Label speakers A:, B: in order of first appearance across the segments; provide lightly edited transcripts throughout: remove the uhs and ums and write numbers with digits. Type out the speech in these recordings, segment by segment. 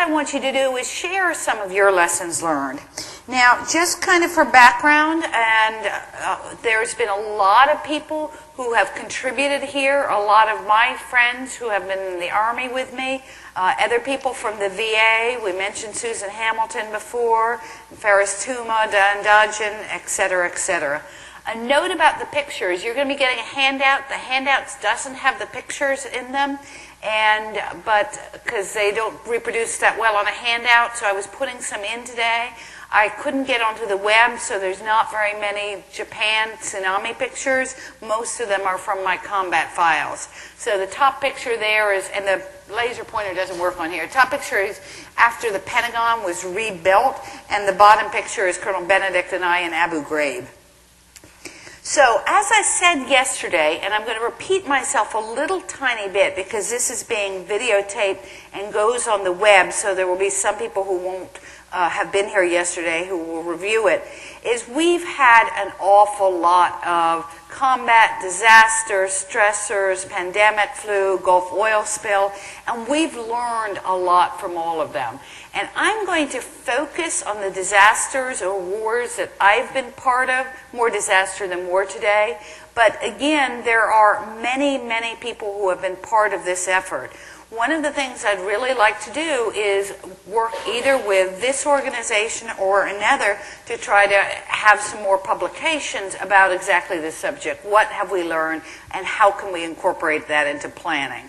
A: I want you to do is share some of your lessons learned. Now, just kind of for background, and there's been a lot of people who have contributed here, a lot of my friends who have been in the Army with me, other people from the VA. We mentioned Susan Hamilton before, Ferris Tuma, Dan Dodgen, etc., etc. A note about the pictures. You're going to be getting a handout. The handouts doesn't have the pictures in them, but because they don't reproduce that well on a handout, so I was putting some in today. I couldn't get onto the web, so there's not very many Japan tsunami pictures. Most of them are from my combat files. So the top picture there is, and the laser pointer doesn't work on here. Top picture is after the Pentagon was rebuilt, and the bottom picture is Colonel Benedict and I in Abu Ghraib. So, as I said yesterday, and I'm going to repeat myself a little tiny bit because this is being videotaped and goes on the web, so there will be some people who won't have been here yesterday who will review it, is we've had an awful lot of combat disasters, stressors, pandemic, flu, Gulf oil spill, and we've learned a lot from all of them. And I'm going to focus on the disasters or wars that I've been part of, more disaster than war today. But again, there are many, many people who have been part of this effort. One of the things I'd really like to do is work either with this organization or another to try to have some more publications about exactly this subject. What have we learned and how can we incorporate that into planning?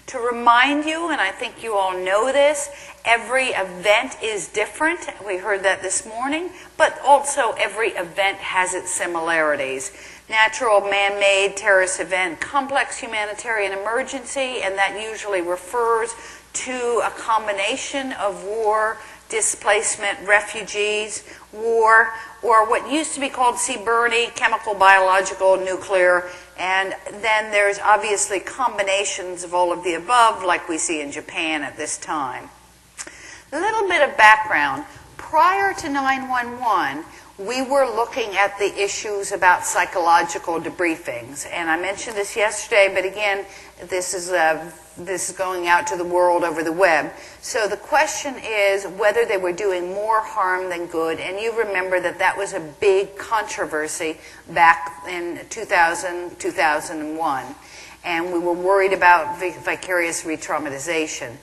A: To remind you, and I think you all know this, every event is different. We heard that this morning, but also every event has its similarities. Natural, man-made, terrorist event, complex humanitarian emergency, and that usually refers to a combination of war, displacement, refugees, war, or what used to be called CBRNE, chemical, biological, nuclear, and then there's obviously combinations of all of the above like we see in Japan at this time. A little bit of background. Prior to 9/11, we were looking at the issues about psychological debriefings, and I mentioned this yesterday, but again, this is going out to the world over the web. So the question is whether they were doing more harm than good, and you remember that that was a big controversy back in 2000, 2001, and we were worried about vicarious re-traumatization.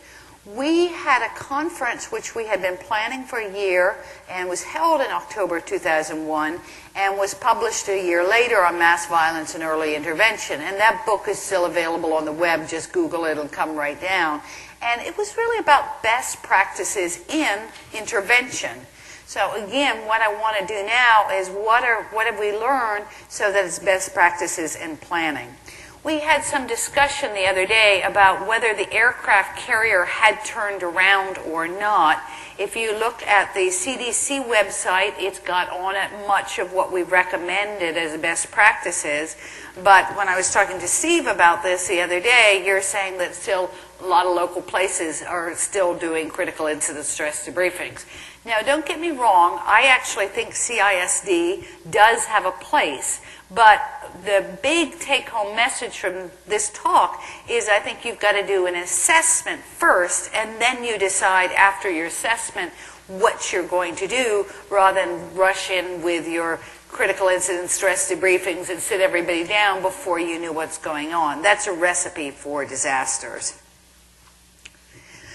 A: We had a conference which we had been planning for a year and was held in October 2001 and was published a year later on mass violence and early intervention. And that book is still available on the web. Just Google it, it'll come right down. And it was really about best practices in intervention. So again, what I want to do now is what have we learned so that it's best practices in planning. We had some discussion the other day about whether the aircraft carrier had turned around or not. If you look at the CDC website, it's got on it much of what we recommended as best practices. But when I was talking to Steve about this the other day, you're saying that still a lot of local places are still doing critical incident stress debriefings. Now, don't get me wrong, I actually think CISD does have a place, but the big take-home message from this talk is I think you've got to do an assessment first, and then you decide after your assessment what you're going to do, rather than rush in with your critical incident stress debriefings and sit everybody down before you knew what's going on. That's a recipe for disasters.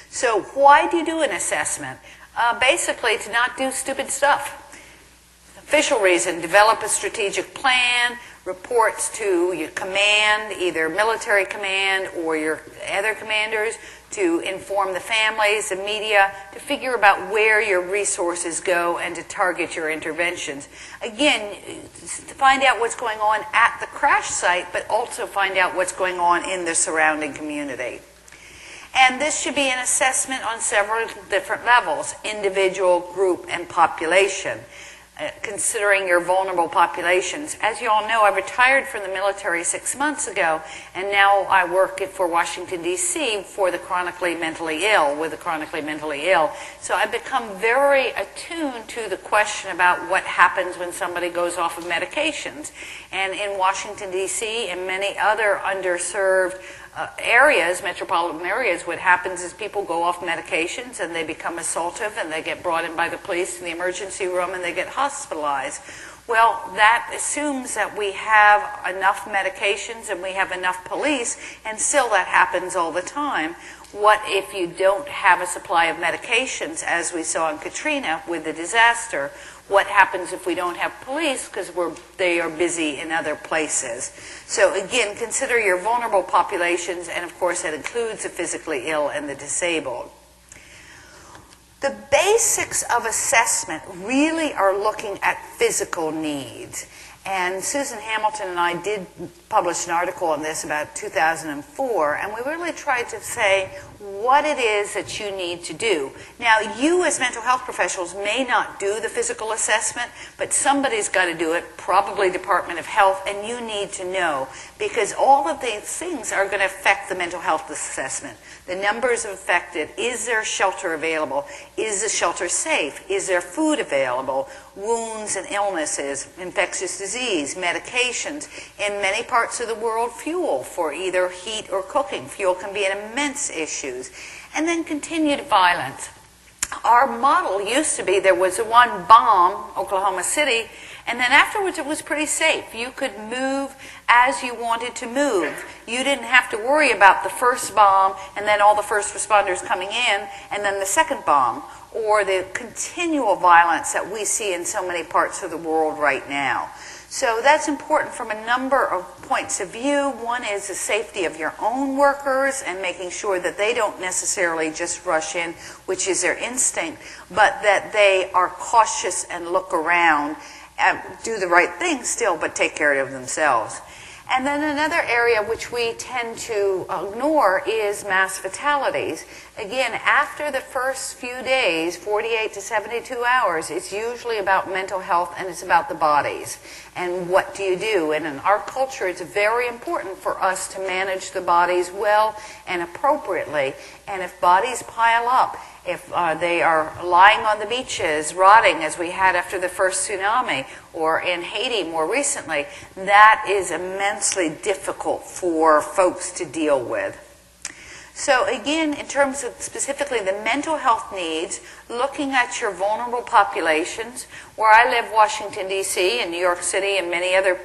A: So why do you do an assessment? Basically, to not do stupid stuff. Official reason, develop a strategic plan, reports to your command, either military command or your other commanders, to inform the families, the media, to figure about where your resources go and to target your interventions. Again, to find out what's going on at the crash site, but also find out what's going on in the surrounding community. And this should be an assessment on several different levels, individual, group, and population. Considering your vulnerable populations. As you all know, I retired from the military 6 months ago, and now I work for Washington, D.C. for the chronically mentally ill, with the chronically mentally ill. So I've become very attuned to the question about what happens when somebody goes off of medications. And in Washington, D.C. and many other underserved areas, metropolitan areas, what happens is people go off medications and they become assaultive and they get brought in by the police in the emergency room and they get hospitalized. Well, that assumes that we have enough medications and we have enough police, and still that happens all the time. What if you don't have a supply of medications, as we saw in Katrina with the disaster? What happens if we don't have police because they are busy in other places? So again, consider your vulnerable populations, and of course that includes the physically ill and the disabled. The basics of assessment really are looking at physical needs. And Susan Hamilton and I did publish an article on this about 2004, and we really tried to say what it is that you need to do. Now, you as mental health professionals may not do the physical assessment, but somebody's got to do it, probably Department of Health, and you need to know, because all of these things are going to affect the mental health assessment. The numbers of affected, is there shelter available? Is the shelter safe? Is there food available? Wounds and illnesses, infectious disease, medications. In many parts of the world, fuel for either heat or cooking. Fuel can be an immense issue. And then continued violence. Our model used to be there was one bomb, Oklahoma City, and then afterwards it was pretty safe. You could move as you wanted to move. You didn't have to worry about the first bomb and then all the first responders coming in and then the second bomb, or the continual violence that we see in so many parts of the world right now. So that's important from a number of points of view. One is the safety of your own workers and making sure that they don't necessarily just rush in, which is their instinct, but that they are cautious and look around and do the right thing still, but take care of themselves. And then another area which we tend to ignore is mass fatalities. Again, after the first few days, 48 to 72 hours, it's usually about mental health and it's about the bodies. And what do you do? And in our culture, it's very important for us to manage the bodies well and appropriately. And if bodies pile up, if they are lying on the beaches, rotting, as we had after the first tsunami, or in Haiti more recently, that is immensely difficult for folks to deal with. So again, in terms of specifically the mental health needs, looking at your vulnerable populations, where I live, Washington, D.C., and New York City, and many other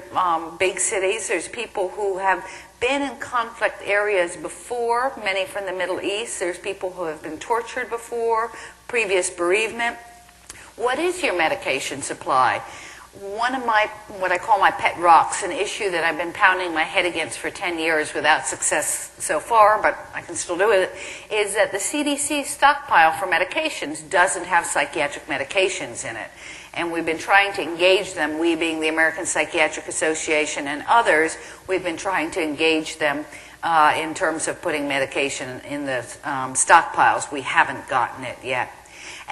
A: big cities, there's people who have been in conflict areas before, many from the Middle East. There's people who have been tortured before, previous bereavement. What is your medication supply? One of my, what I call my pet rocks, an issue that I've been pounding my head against for 10 years without success so far, but I can still do it, is that the CDC stockpile for medications doesn't have psychiatric medications in it. And we've been trying to engage them, we being the American Psychiatric Association and others, we've been trying to engage them in terms of putting medication in the stockpiles. We haven't gotten it yet.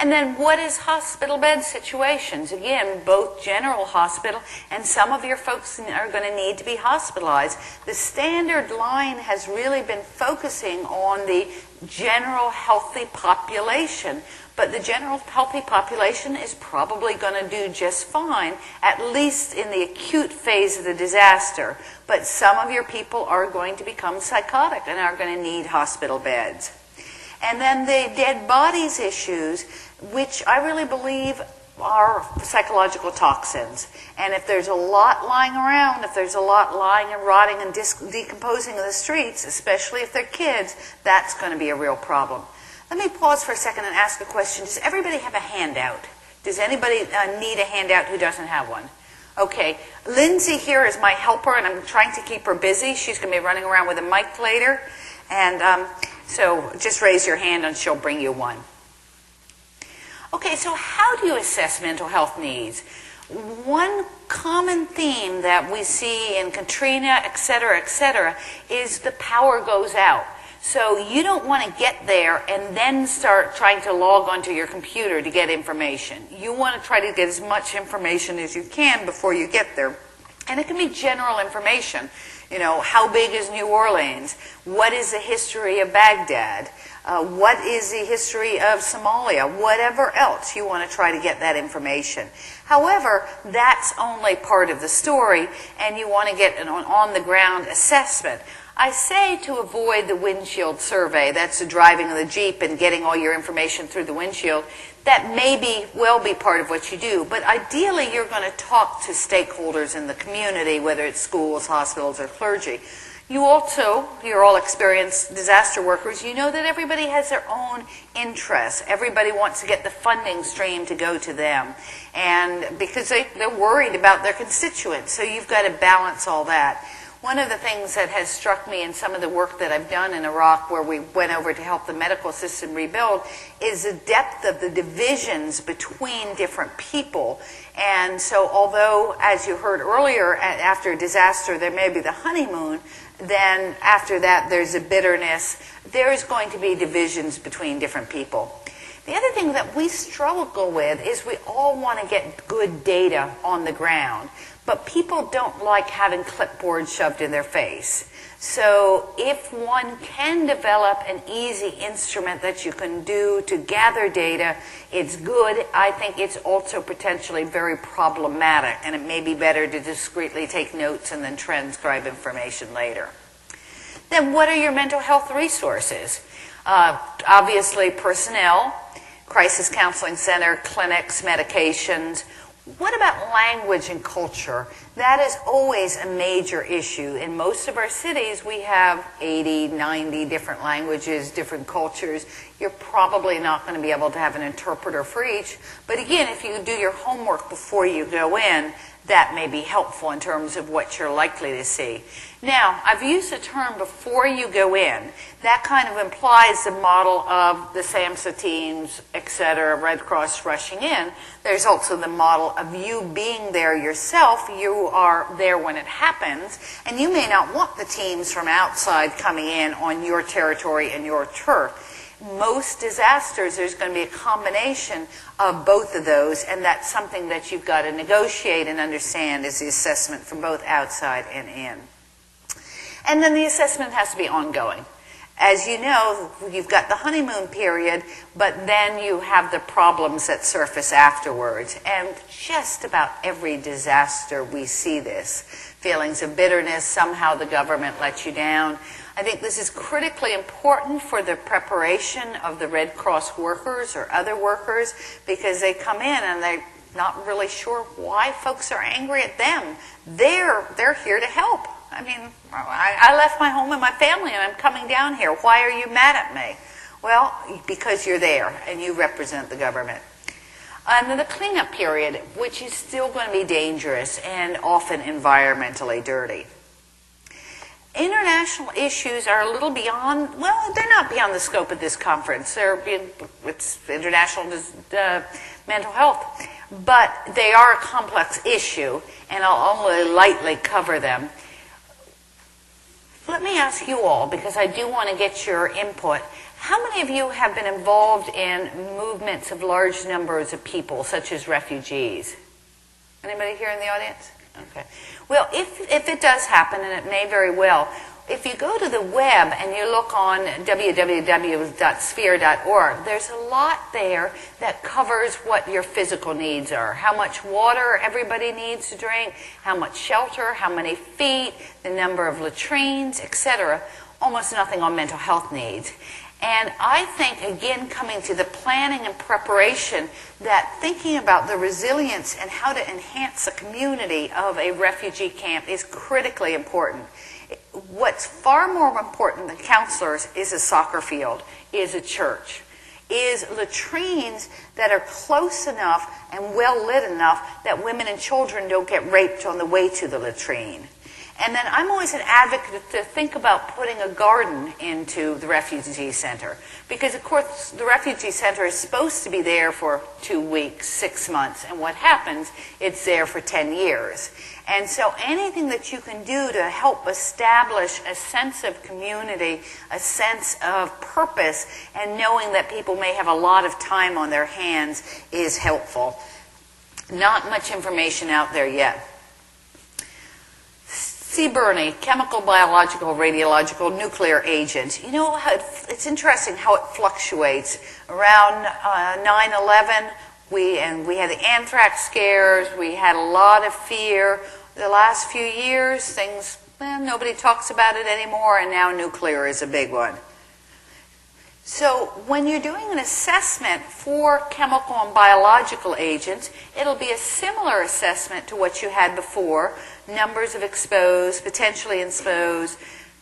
A: And then what is hospital bed situations? Again, both general hospital and some of your folks are going to need to be hospitalized. The standard line has really been focusing on the general healthy population. But the general healthy population is probably going to do just fine, at least in the acute phase of the disaster. But some of your people are going to become psychotic and are going to need hospital beds. And then the dead bodies issues, which I really believe are psychological toxins. And if there's a lot lying around, if there's a lot lying and rotting and decomposing in the streets, especially if they're kids, that's going to be a real problem. Let me pause for a second and ask a question. Does everybody have a handout? Does anybody need a handout who doesn't have one? Okay, Lindsay here is my helper, and I'm trying to keep her busy. She's going to be running around with a mic later. And so just raise your hand and she'll bring you one. Okay, so how do you assess mental health needs? One common theme that we see in Katrina, et cetera, is the power goes out. So you don't want to get there and then start trying to log onto your computer to get information. You want to try to get as much information as you can before you get there. And it can be general information. You know, how big is New Orleans? What is the history of Baghdad? What is the history of Somalia? Whatever else, you want to try to get that information. However, that's only part of the story, and you want to get an on-the-ground assessment. I say to avoid the windshield survey. That's the driving of the Jeep and getting all your information through the windshield. That will be part of what you do. But ideally, you're going to talk to stakeholders in the community, whether it's schools, hospitals, or clergy. You're all experienced disaster workers, you know that everybody has their own interests. Everybody wants to get the funding stream to go to them. And because they're worried about their constituents, so you've got to balance all that. One of the things that has struck me in some of the work that I've done in Iraq, where we went over to help the medical system rebuild, is the depth of the divisions between different people. And so although, as you heard earlier, after a disaster there may be the honeymoon, then after that there's a bitterness. There's going to be divisions between different people. The other thing that we struggle with is we all want to get good data on the ground, but people don't like having clipboards shoved in their face. So if one can develop an easy instrument that you can do to gather data, it's good. I think it's also potentially very problematic, and it may be better to discreetly take notes and then transcribe information later. Then what are your mental health resources? Obviously personnel, crisis counseling center, clinics, medications. What about language and culture? That is always a major issue. In most of our cities, we have 80, 90 different languages, different cultures. You're probably not going to be able to have an interpreter for each. But again, if you do your homework before you go in, that may be helpful in terms of what you're likely to see. Now, I've used the term before you go in. That kind of implies the model of the SAMHSA teams, etc., Red Cross rushing in. There's also the model of you being there yourself. You are there when it happens, and you may not want the teams from outside coming in on your territory and your turf. Most disasters, there's going to be a combination of both of those, and that's something that you've got to negotiate and understand is the assessment from both outside and in. And then the assessment has to be ongoing. As you know, you've got the honeymoon period, but then you have the problems that surface afterwards. And just about every disaster we see this. Feelings of bitterness, somehow the government let you down. I think this is critically important for the preparation of the Red Cross workers or other workers, because they come in and they're not really sure why folks are angry at them. They're here to help. I mean, I left my home and my family and I'm coming down here. Why are you mad at me? Well, because you're there and you represent the government. And then the cleanup period, which is still going to be dangerous and often environmentally dirty. International issues are a little beyond, well, they're not beyond the scope of this conference. It's international mental health. But they are a complex issue, and I'll only lightly cover them. Let me ask you all, because I do want to get your input. How many of you have been involved in movements of large numbers of people, such as refugees? Anybody here in the audience? Okay. Well, if it does happen, and it may very well, if you go to the web and you look on www.sphere.org, there's a lot there that covers what your physical needs are. How much water everybody needs to drink, how much shelter, how many feet, the number of latrines, etc. Almost nothing on mental health needs. And I think, again, coming to the planning and preparation, that thinking about the resilience and how to enhance the community of a refugee camp is critically important. What's far more important than counselors is a soccer field, is a church, is latrines that are close enough and well lit enough that women and children don't get raped on the way to the latrine. And then I'm always an advocate to think about putting a garden into the refugee center. Because, of course, the refugee center is supposed to be there for 2 weeks, 6 months. And what happens, it's there for 10 years. And so anything that you can do to help establish a sense of community, a sense of purpose, and knowing that people may have a lot of time on their hands is helpful. Not much information out there yet. CBRNE, chemical, biological, radiological, nuclear agent. You know, it's interesting how it fluctuates. Around 9/11, we had the anthrax scares. We had a lot of fear. The last few years, things Well, nobody talks about it anymore, and now nuclear is a big one. So when you're doing an assessment for chemical and biological agents, it'll be a similar assessment to what you had before. Numbers of exposed, potentially exposed.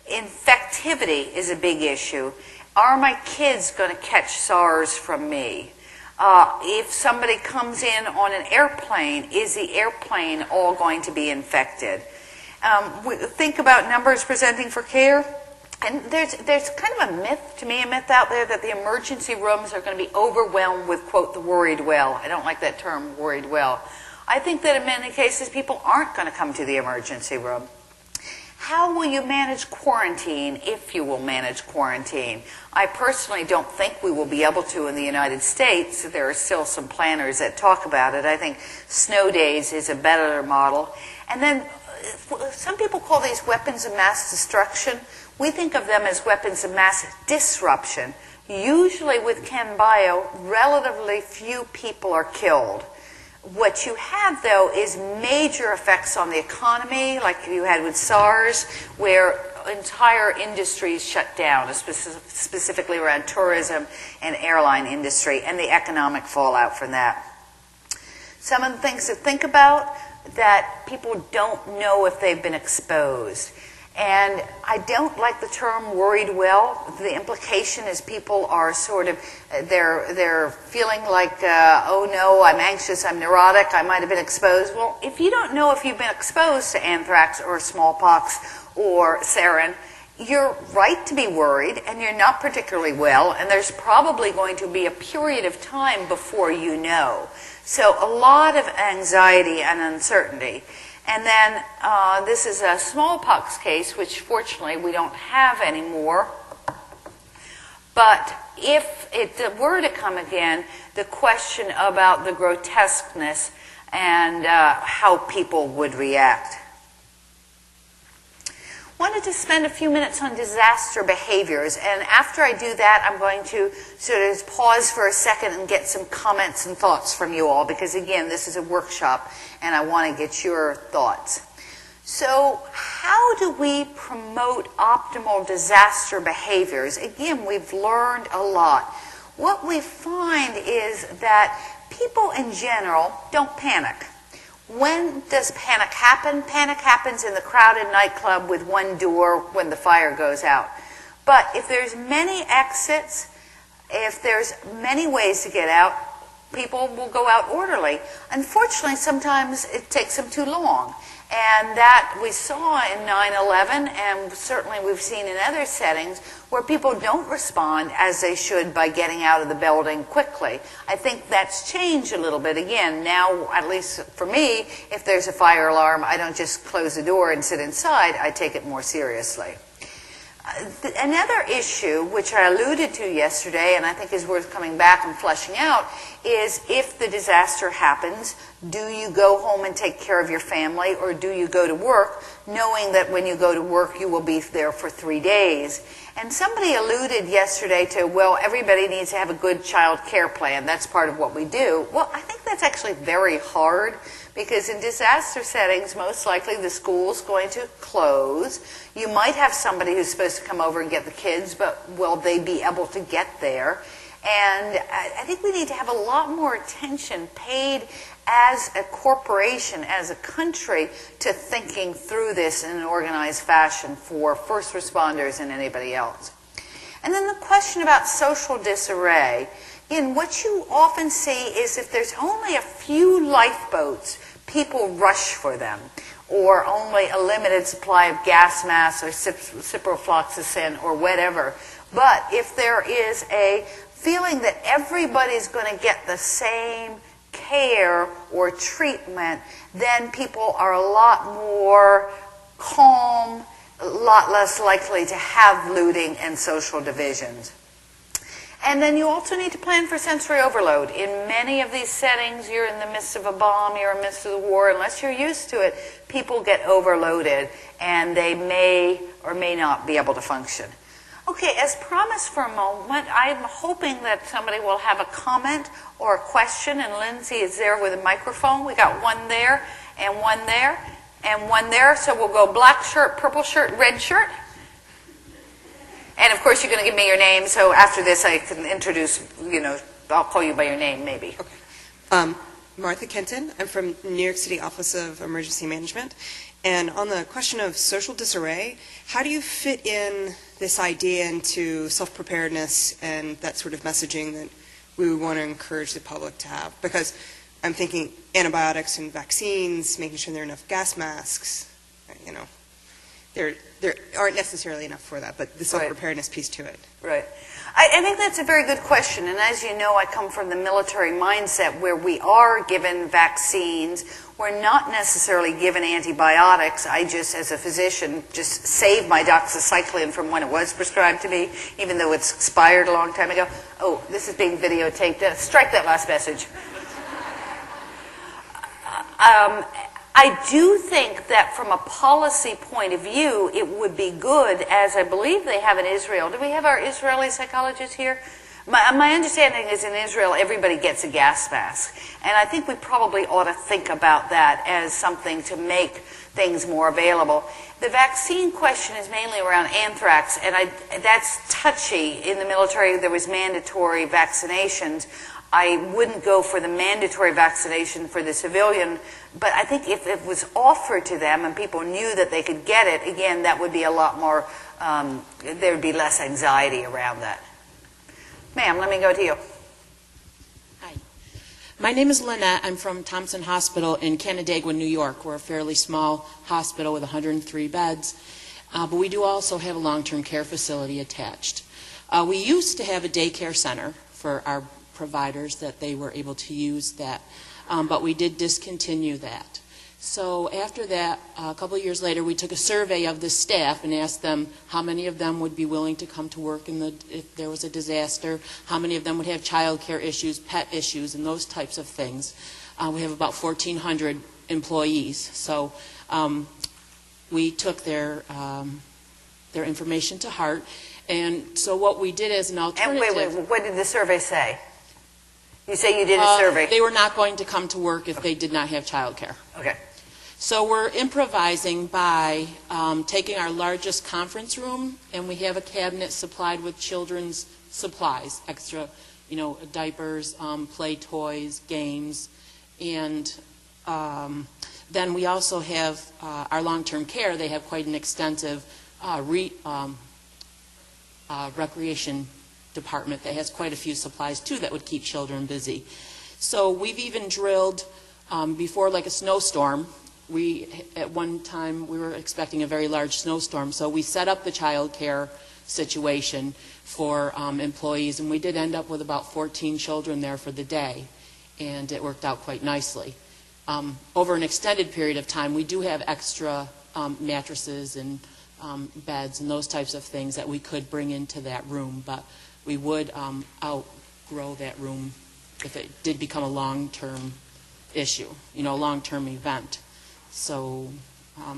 A: Infectivity is a big issue. Are my kids going to catch SARS from me? If somebody comes in on an airplane, is the airplane all going to be infected? Think about numbers presenting for care. And there's kind of a myth out there that the emergency rooms are going to be overwhelmed with, quote, the worried well. I don't like that term, worried well. I think that in many cases people aren't going to come to the emergency room. How will you manage quarantine, if you will manage quarantine? I personally don't think we will be able to in the United States. There are still some planners that talk about it. I think snow days is a better model. And then some people call these weapons of mass destruction. We think of them as weapons of mass disruption. Usually with Chem Bio, relatively few people are killed. What you have, though, is major effects on the economy, like you had with SARS, where entire industries shut down, specifically around tourism and airline industry, and the economic fallout from that. Some of the things to think about, that people don't know if they've been exposed. And I don't like the term worried well. The implication is people are sort of, they're feeling like, oh no, I'm anxious, I'm neurotic, I might have been exposed. Well, if you don't know if you've been exposed to anthrax or smallpox or sarin, you're right to be worried, and you're not particularly well, and there's probably going to be a period of time before you know. So a lot of anxiety and uncertainty. And then this is a smallpox case, which fortunately we don't have anymore. But if it were to come again, the question about the grotesqueness and how people would react. Wanted to spend a few minutes on disaster behaviors, and after I do that, I'm going to sort of pause for a second and get some comments and thoughts from you all, because again, this is a workshop and I want to get your thoughts. So how do we promote optimal disaster behaviors? Again, we've learned a lot. What we find is that people in general don't panic. When does panic happen? Panic happens in the crowded nightclub with one door when the fire goes out. But if there's many exits, if there's many ways to get out, people will go out orderly. Unfortunately, sometimes it takes them too long. And that we saw in 9/11, and certainly we've seen in other settings, where people don't respond as they should by getting out of the building quickly. I think that's changed a little bit. Again, now, at least for me, if there's a fire alarm, I don't just close the door and sit inside. I take it more seriously. Another issue, which I alluded to yesterday, and I think is worth coming back and fleshing out, is if the disaster happens, do you go home and take care of your family, or do you go to work knowing that when you go to work you will be there for 3 days? And somebody alluded yesterday to, well, everybody needs to have a good child care plan. That's part of what we do. Well, I think that's actually very hard, because in disaster settings, most likely the school's going to close. You might have somebody who's supposed to come over and get the kids, but will they be able to get there? And I think we need to have a lot more attention paid as a corporation, as a country, to thinking through this in an organized fashion for first responders and anybody else. And then the question about social disarray. Again, what you often see is if there's only a few lifeboats, people rush for them, or only a limited supply of gas masks or ciprofloxacin or whatever. But if there is a feeling that everybody's going to get the same care or treatment, then people are a lot more calm, a lot less likely to have looting and social divisions. And then you also need to plan for sensory overload. In many of these settings, you're in the midst of a bomb, you're in the midst of the war. Unless you're used to it, people get overloaded, and they may or may not be able to function. Okay, as promised for a moment, I'm hoping that somebody will have a comment or a question, and Lindsay is there with a microphone. We got one there and one there. and one there. So we'll go black shirt, purple shirt, red shirt. And of course, you're going to give me your name, so after this I can introduce, I'll call you by your name maybe.
B: Okay. Martha Kenton. I'm from New York City Office of Emergency Management. And on the question of social disarray, how do you fit in this idea into self-preparedness and that sort of messaging that we would want to encourage the public to have? Because I'm thinking antibiotics and vaccines, making sure there are enough gas masks, there aren't necessarily enough for that, but the self-preparedness piece to it.
A: Right. I think that's a very good question, and as you know, I come from the military mindset where we are given vaccines. We're not necessarily given antibiotics. I just, as a physician, just saved my doxycycline from when it was prescribed to me, even though it's expired a long time ago. Oh, this is being videotaped. Strike that last message. I do think that from a policy point of view, it would be good, as I believe they have in Israel. Do we have our Israeli psychologists here? My understanding is in Israel, everybody gets a gas mask. And I think we probably ought to think about that as something to make things more available. The vaccine question is mainly around anthrax, and that's touchy. In the military, there was mandatory vaccinations. I wouldn't go for the mandatory vaccination for the civilian, but I think if it was offered to them and people knew that they could get it, again, that would be a lot more, there would be less anxiety around that. Ma'am, let me go to you.
C: Hi. My name is Lynette. I'm from Thompson Hospital in Canandaigua, New York. We're a fairly small hospital with 103 beds, but we do also have a long-term care facility attached. We used to have a daycare center for our providers that they were able to use that, but we did discontinue that. So after that, a couple of years later, we took a survey of the staff and asked them how many of them would be willing to come to work if there was a disaster, how many of them would have child care issues, pet issues, and those types of things. We have about 1,400 employees, so we took their information to heart. And so what we did as an alternative...
A: And wait, what did the survey say? You say you did a survey.
C: They were not going to come to work if they did not have child care.
A: Okay.
C: So we're improvising by taking our largest conference room, and we have a cabinet supplied with children's supplies, extra, diapers, play toys, games, and then we also have our long-term care. They have quite an extensive recreation department that has quite a few supplies too that would keep children busy. So we've even drilled before, like a snowstorm. At one time we were expecting a very large snowstorm, so we set up the child care situation for employees, and we did end up with about 14 children there for the day, and it worked out quite nicely. Over an extended period of time, we do have extra mattresses and beds and those types of things that we could bring into that room, but we would outgrow that room if it did become a long-term issue, a long-term event. So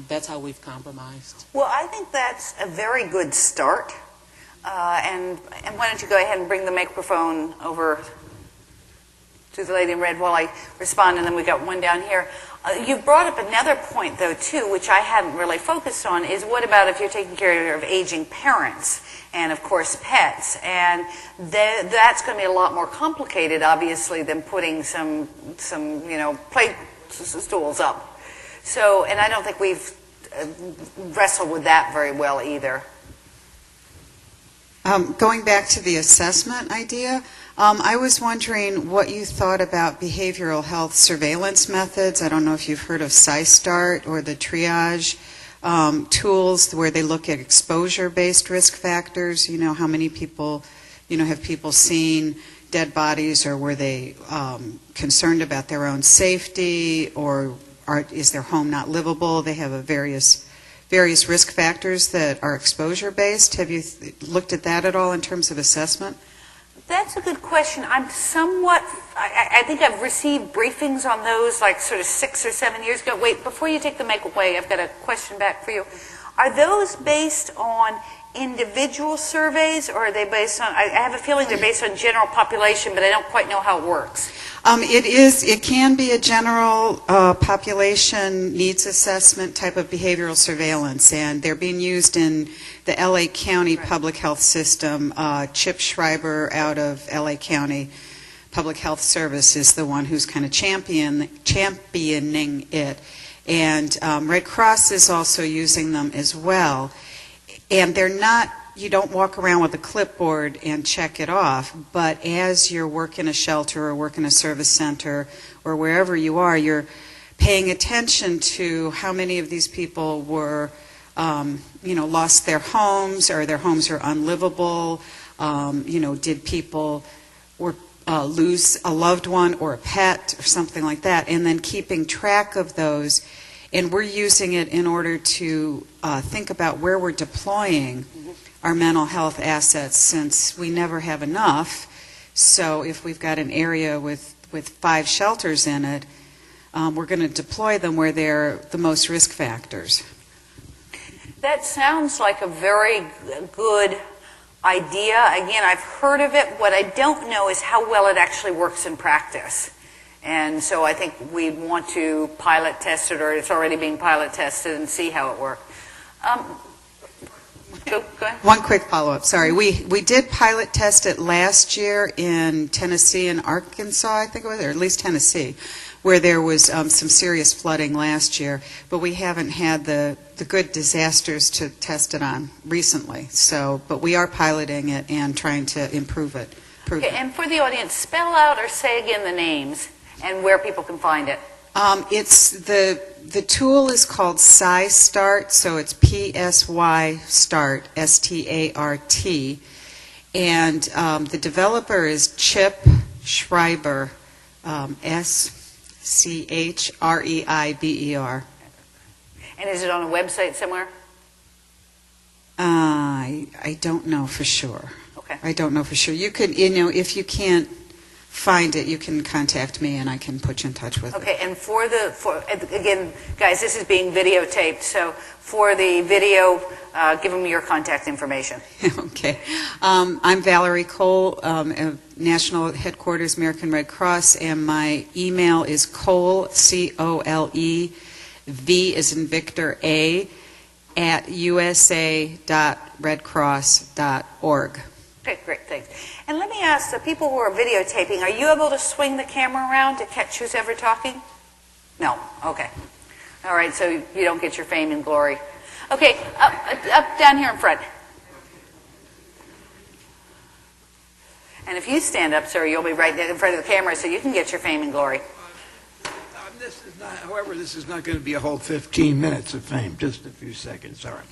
C: that's how we've compromised.
A: Well, I think that's a very good start. And why don't you go ahead and bring the microphone over to the lady in red while I respond, and then we got one down here. You brought up another point, though, too, which I hadn't really focused on, is what about if you're taking care of aging parents and, of course, pets? And that's going to be a lot more complicated, obviously, than putting some play stools up. So, and I don't think we've wrestled with that very well either.
D: Going back to the assessment idea, I was wondering what you thought about behavioral health surveillance methods. I don't know if you've heard of SciStart or the triage tools where they look at exposure-based risk factors. How many people, have people seen dead bodies, or were they concerned about their own safety, or is their home not livable? They have various risk factors that are exposure-based. Have you looked at that at all in terms of assessment?
A: That's a good question. I'm somewhat I think I've received briefings on those like sort of 6 or 7 years ago. Wait, before you take the mic away, I've got a question back for you. Are those based on individual surveys, or are they based on, I have a feeling they're based on general population, but I don't quite know how it works.
D: It can be a general population needs assessment type of behavioral surveillance, and they're being used in the LA County Public Health System. Chip Schreiber out of LA County Public Health Service is the one who's kind of championing it. And Red Cross is also using them as well. And they're not, you don't walk around with a clipboard and check it off, but as you're working a shelter or working a service center or wherever you are, you're paying attention to how many of these people were, lost their homes, or their homes are unlivable. Did people lose a loved one or a pet or something like that, and then keeping track of those. And we're using it in order to think about where we're deploying our mental health assets, since we never have enough. So if we've got an area with 5 shelters in it, we're going to deploy them where they're the most risk factors.
A: That sounds like a very good idea. Again, I've heard of it. What I don't know is how well it actually works in practice. And so I think we want to pilot test it, or it's already being pilot tested, and see how it works. Go ahead.
D: One quick follow-up, sorry. We did pilot test it last year in Tennessee and Arkansas, I think it was, or at least Tennessee, where there was some serious flooding last year, but we haven't had the good disasters to test it on recently. So, but we are piloting it and trying to improve it.
A: Okay, and for the audience, spell out or say again the names and where people can find it.
D: It's the tool is called SyStart, so it's PSY Start, START, and the developer is Chip Schreiber, SCHREIBER.
A: And is it on a website somewhere?
D: I don't know for sure.
A: Okay.
D: I don't know for sure. You could, if you can't find it, you can contact me and I can put you in touch with it.
A: Okay, and again, guys, this is being videotaped, so for the video, give them your contact information.
D: Okay. I'm Valerie Cole, National Headquarters, American Red Cross, and my email is Cole, COLE, V as in Victor, A, at usa.redcross.org.
A: Okay, great, thanks. And let me ask the people who are videotaping, are you able to swing the camera around to catch who's ever talking? No? Okay. All right, so you don't get your fame and glory. Okay, up down here in front. And if you stand up, sir, you'll be right in front of the camera so you can get your fame and glory.
E: However, this is not going to be a whole 15 minutes of fame, just a few seconds. All right.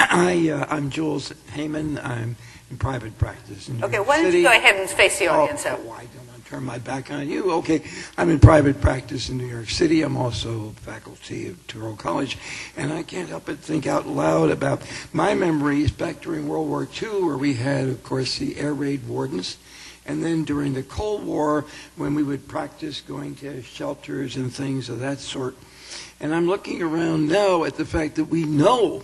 E: I'm Jules Heyman. I'm in private practice in New York City.
A: Okay, why don't you go ahead and face the audience?
E: I don't want to turn my back on you. Okay, I'm in private practice in New York City. I'm also faculty of Touro College, and I can't help but think out loud about my memories back during World War II, where we had, of course, the air raid wardens. And then during the Cold War, when we would practice going to shelters and things of that sort. And I'm looking around now at the fact that we know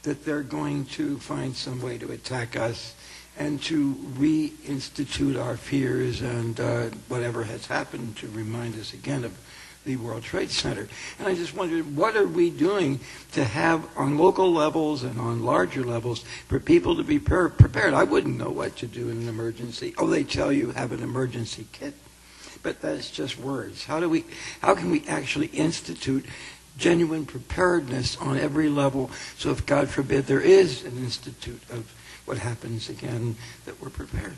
E: that they're going to find some way to attack us and to reinstitute our fears and whatever has happened, to remind us again of the World Trade Center. And I just wondered, what are we doing to have on local levels and on larger levels for people to be prepared? I wouldn't know what to do in an emergency. Oh, they tell you have an emergency kit, but that's just words. How can we actually institute genuine preparedness on every level, so if God forbid there is an institute of what happens again, that we're prepared?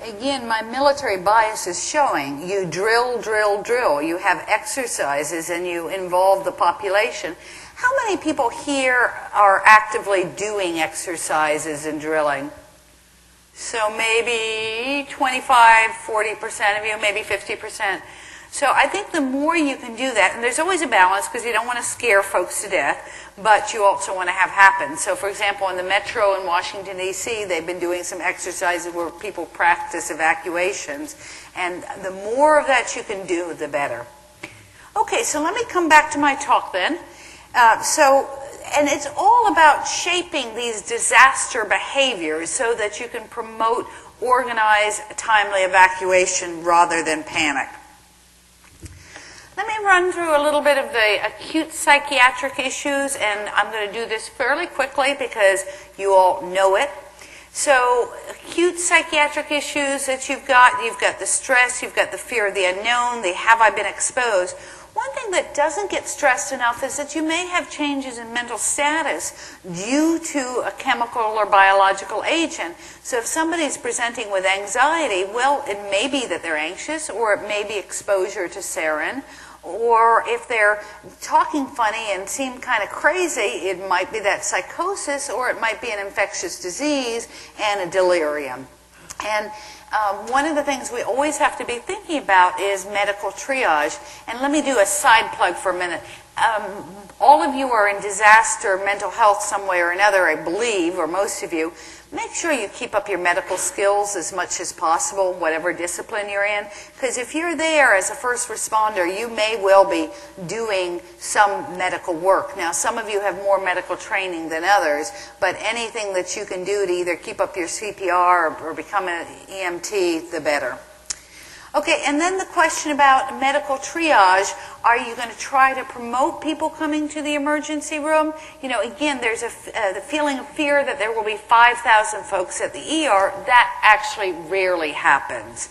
A: Again, my military bias is showing. You drill, drill, drill. You have exercises and you involve the population. How many people here are actively doing exercises and drilling? So maybe 25, 40% of you, maybe 50%. So I think the more you can do that, and there's always a balance because you don't want to scare folks to death, but you also want to have happen. So for example, in the metro in Washington, D.C., they've been doing some exercises where people practice evacuations, and the more of that you can do, the better. Okay, so let me come back to my talk then. And it's all about shaping these disaster behaviors so that you can promote organized, timely evacuation rather than panic. Let me run through a little bit of the acute psychiatric issues, and I'm going to do this fairly quickly because you all know it. So acute psychiatric issues that you've got the stress, you've got the fear of the unknown, the have I been exposed. One thing that doesn't get stressed enough is that you may have changes in mental status due to a chemical or biological agent. So if somebody's presenting with anxiety, well, it may be that they're anxious, or it may be exposure to sarin, or if they're talking funny and seem kind of crazy, it might be that psychosis, or it might be an infectious disease and a delirium. And one of the things we always have to be thinking about is medical triage. And let me do a side plug for a minute. All of you are in disaster mental health some way or another, I believe, or most of you. Make sure you keep up your medical skills as much as possible, whatever discipline you're in. Because if you're there as a first responder, you may well be doing some medical work. Now, some of you have more medical training than others, but anything that you can do to either keep up your CPR or become an EMT, the better. Okay, and then the question about medical triage. Are you going to try to promote people coming to the emergency room? You know, again, there's the feeling of fear that there will be 5,000 folks at the ER. That actually rarely happens.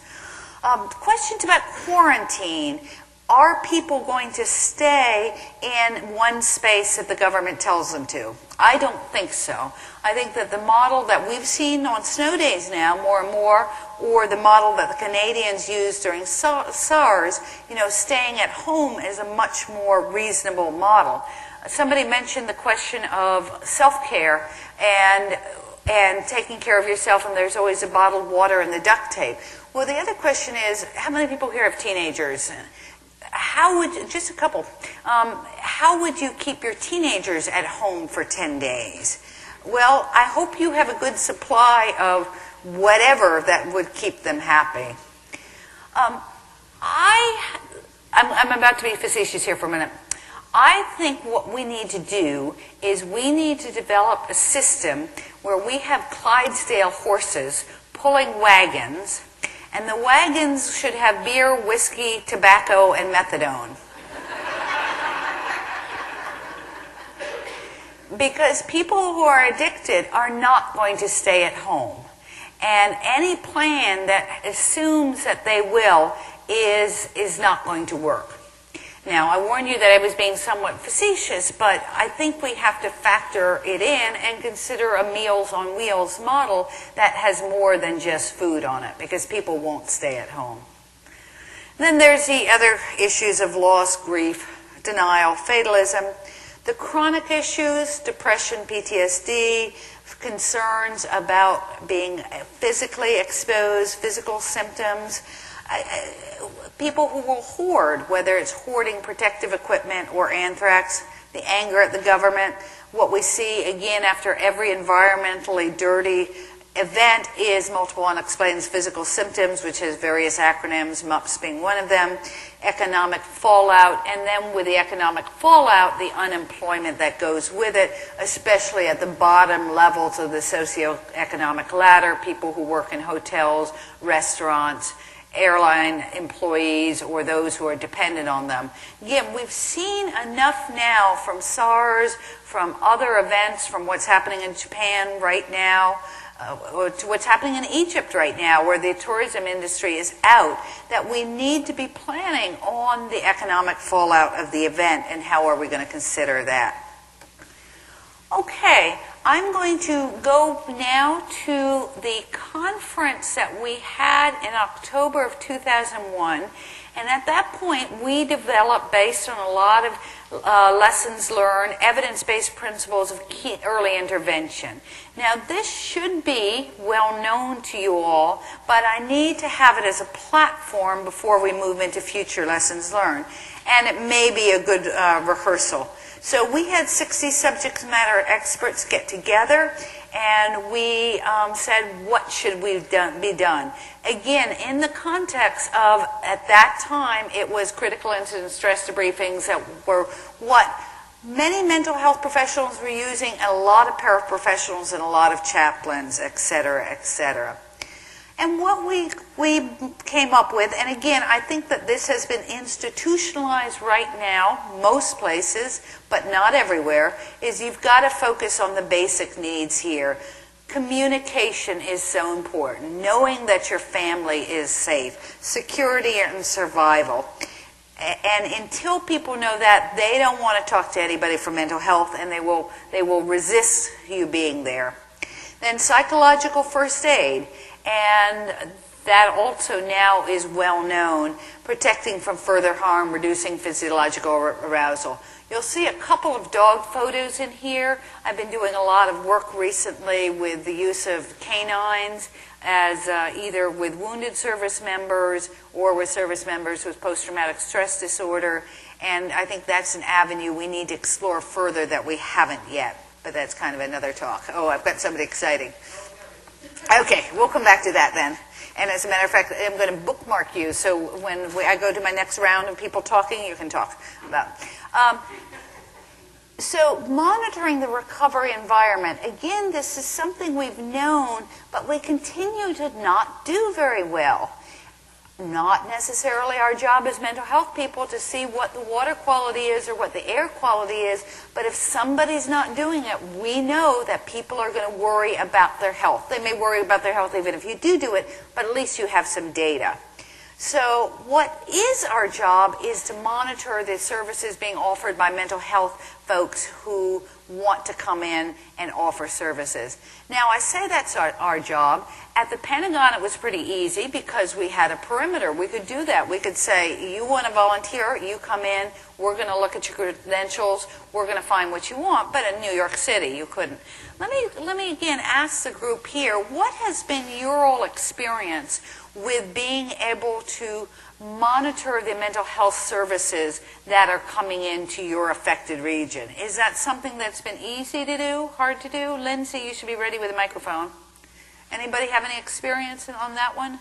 A: Questions about quarantine. Are people going to stay in one space that the government tells them to? I don't think so. I think that the model that we've seen on snow days now, more and more, or the model that the Canadians used during SARS, you know, staying at home is a much more reasonable model. Somebody mentioned the question of self-care and taking care of yourself, and there's always a bottled water and the duct tape. Well, the other question is, how many people here have teenagers? Just a couple, how would you keep your teenagers at home for 10 days? Well, I hope you have a good supply of whatever that would keep them happy. I'm about to be facetious here for a minute. I think what we need to do is we need to develop a system where we have Clydesdale horses pulling wagons, and the wagons should have beer, whiskey, tobacco, and methadone. Because people who are addicted are not going to stay at home. And any plan that assumes that they will is not going to work. Now, I warned you that I was being somewhat facetious, but I think we have to factor it in and consider a Meals on Wheels model that has more than just food on it, because people won't stay at home. Then there's the other issues of loss, grief, denial, fatalism, the chronic issues, depression, PTSD, concerns about being physically exposed, physical symptoms, people who will hoard, whether it's hoarding protective equipment or anthrax, the anger at the government. What we see, again, after every environmentally dirty event is multiple unexplained physical symptoms, which has various acronyms, MUPS being one of them, economic fallout, and then with the economic fallout, the unemployment that goes with it, especially at the bottom levels of the socioeconomic ladder, people who work in hotels, restaurants, airline employees, or those who are dependent on them. Again, we've seen enough now from SARS, from other events, from what's happening in Japan right now, to what's happening in Egypt right now, where the tourism industry is out, that we need to be planning on the economic fallout of the event, and how are we going to consider that. Okay, I'm going to go now to the conference that we had in October of 2001, And at that point, we developed, based on a lot of lessons learned, evidence-based principles of early intervention. Now, this should be well known to you all, but I need to have it as a platform before we move into future lessons learned. And it may be a good rehearsal. So we had 60 subject matter experts get together, and we said, what should be done? Again, in the context of, at that time, it was critical incident stress debriefings that were what many mental health professionals were using, and a lot of paraprofessionals and a lot of chaplains, et cetera, et cetera. And what we came up with, and again, I think that this has been institutionalized right now, most places, but not everywhere, is you've got to focus on the basic needs here. Communication is so important. Knowing that your family is safe. Security and survival. And until people know that, they don't want to talk to anybody for mental health, and they will resist you being there. Then psychological first aid. And that also now is well known, protecting from further harm, reducing physiological arousal. You'll see a couple of dog photos in here. I've been doing a lot of work recently with the use of canines as either with wounded service members or with service members with post-traumatic stress disorder. And I think that's an avenue we need to explore further that we haven't yet. But that's kind of another talk. Oh, I've got somebody exciting. Okay, we'll come back to that then. And as a matter of fact, I'm going to bookmark you, so when I go to my next round of people talking, you can talk about it. So monitoring the recovery environment, again, this is something we've known, but we continue to not do very well. Not necessarily our job as mental health people to see what the water quality is or what the air quality is, but if somebody's not doing it, we know that people are going to worry about their health. They may worry about their health even if you do it, but at least you have some data. So what is our job is to monitor the services being offered by mental health folks who want to come in and offer services. Now, I say that's our job. At the Pentagon, it was pretty easy because we had a perimeter. We could do that. We could say, you want to volunteer, you come in, we're going to look at your credentials, we're going to find what you want. But in New York City, you couldn't. Let me again ask the group here, what has been your all experience with being able to monitor the mental health services that are coming into your affected region? Is that something that's been easy to do, hard to do? Lindsay, you should be ready with a microphone. Anybody have any experience on that one?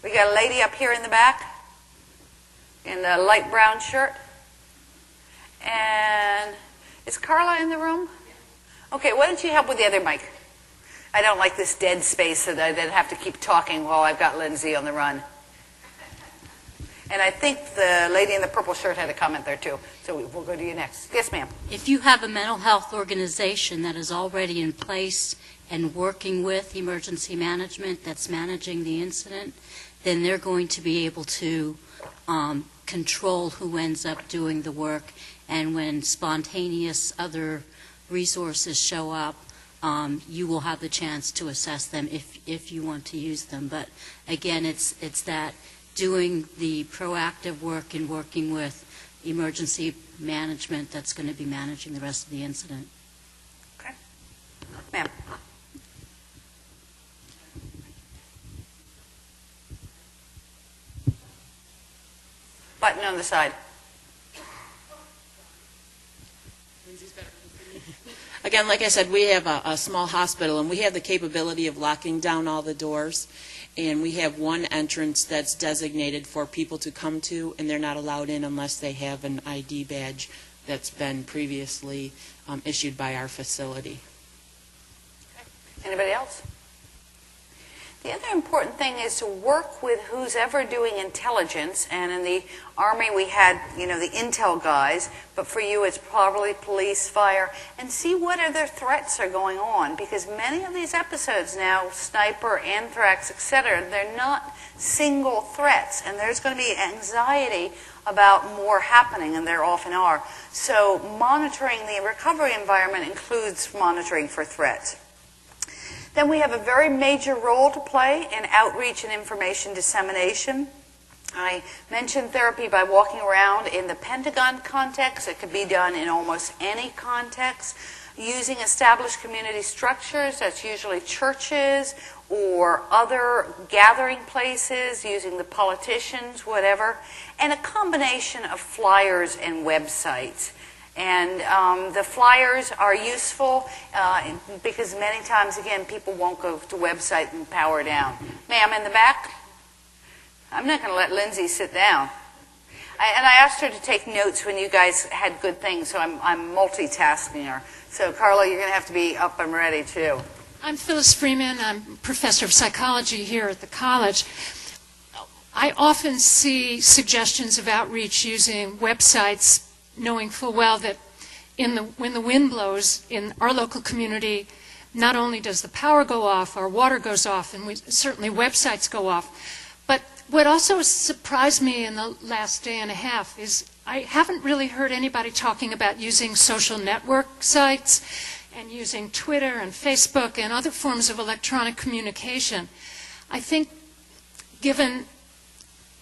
A: We got a lady up here in the back in the light brown shirt. And is Carla in the room? Okay, why don't you help with the other mic? I don't like this dead space that I then have to keep talking while I've got Lindsay on the run. And I think the lady in the purple shirt had a comment there too. So we'll go to you next. Yes, ma'am.
F: If you have a mental health organization that is already in place and working with emergency management that's managing the incident, then they're going to be able to control who ends up doing the work. And when spontaneous other resources show up, you will have the chance to assess them if you want to use them. But again, it's that doing the proactive work and working with emergency management that's going to be managing the rest of the incident.
A: Okay. Ma'am. Button on the side.
C: Again, like I said, we have a small hospital, and we have the capability of locking down all the doors. And we have one entrance that's designated for people to come to, and they're not allowed in unless they have an ID badge that's been previously issued by our facility.
A: Okay. Anybody else? The other important thing is to work with who's ever doing intelligence, and in the Army we had, the intel guys, but for you it's probably police, fire, and see what other threats are going on, because many of these episodes now, sniper, anthrax, etc., they're not single threats, and there's going to be anxiety about more happening, and there often are. So monitoring the recovery environment includes monitoring for threats. Then we have a very major role to play in outreach and information dissemination. I mentioned therapy by walking around in the Pentagon context. It could be done in almost any context. Using established community structures, that's usually churches or other gathering places, using the politicians, whatever, and a combination of flyers and websites. And the flyers are useful because many times, again, people won't go to website and power down. Ma'am, in the back? I'm not going to let Lindsay sit down. And I asked her to take notes when you guys had good things, so I'm multitasking her. So, Carla, you're going to have to be up and ready, too.
G: I'm Phyllis Freeman. I'm professor of psychology here at the college. I often see suggestions of outreach using websites, knowing full well that when the wind blows in our local community, not only does the power go off, our water goes off, and certainly websites go off. But what also surprised me in the last day and a half is I haven't really heard anybody talking about using social network sites and using Twitter and Facebook and other forms of electronic communication. I think given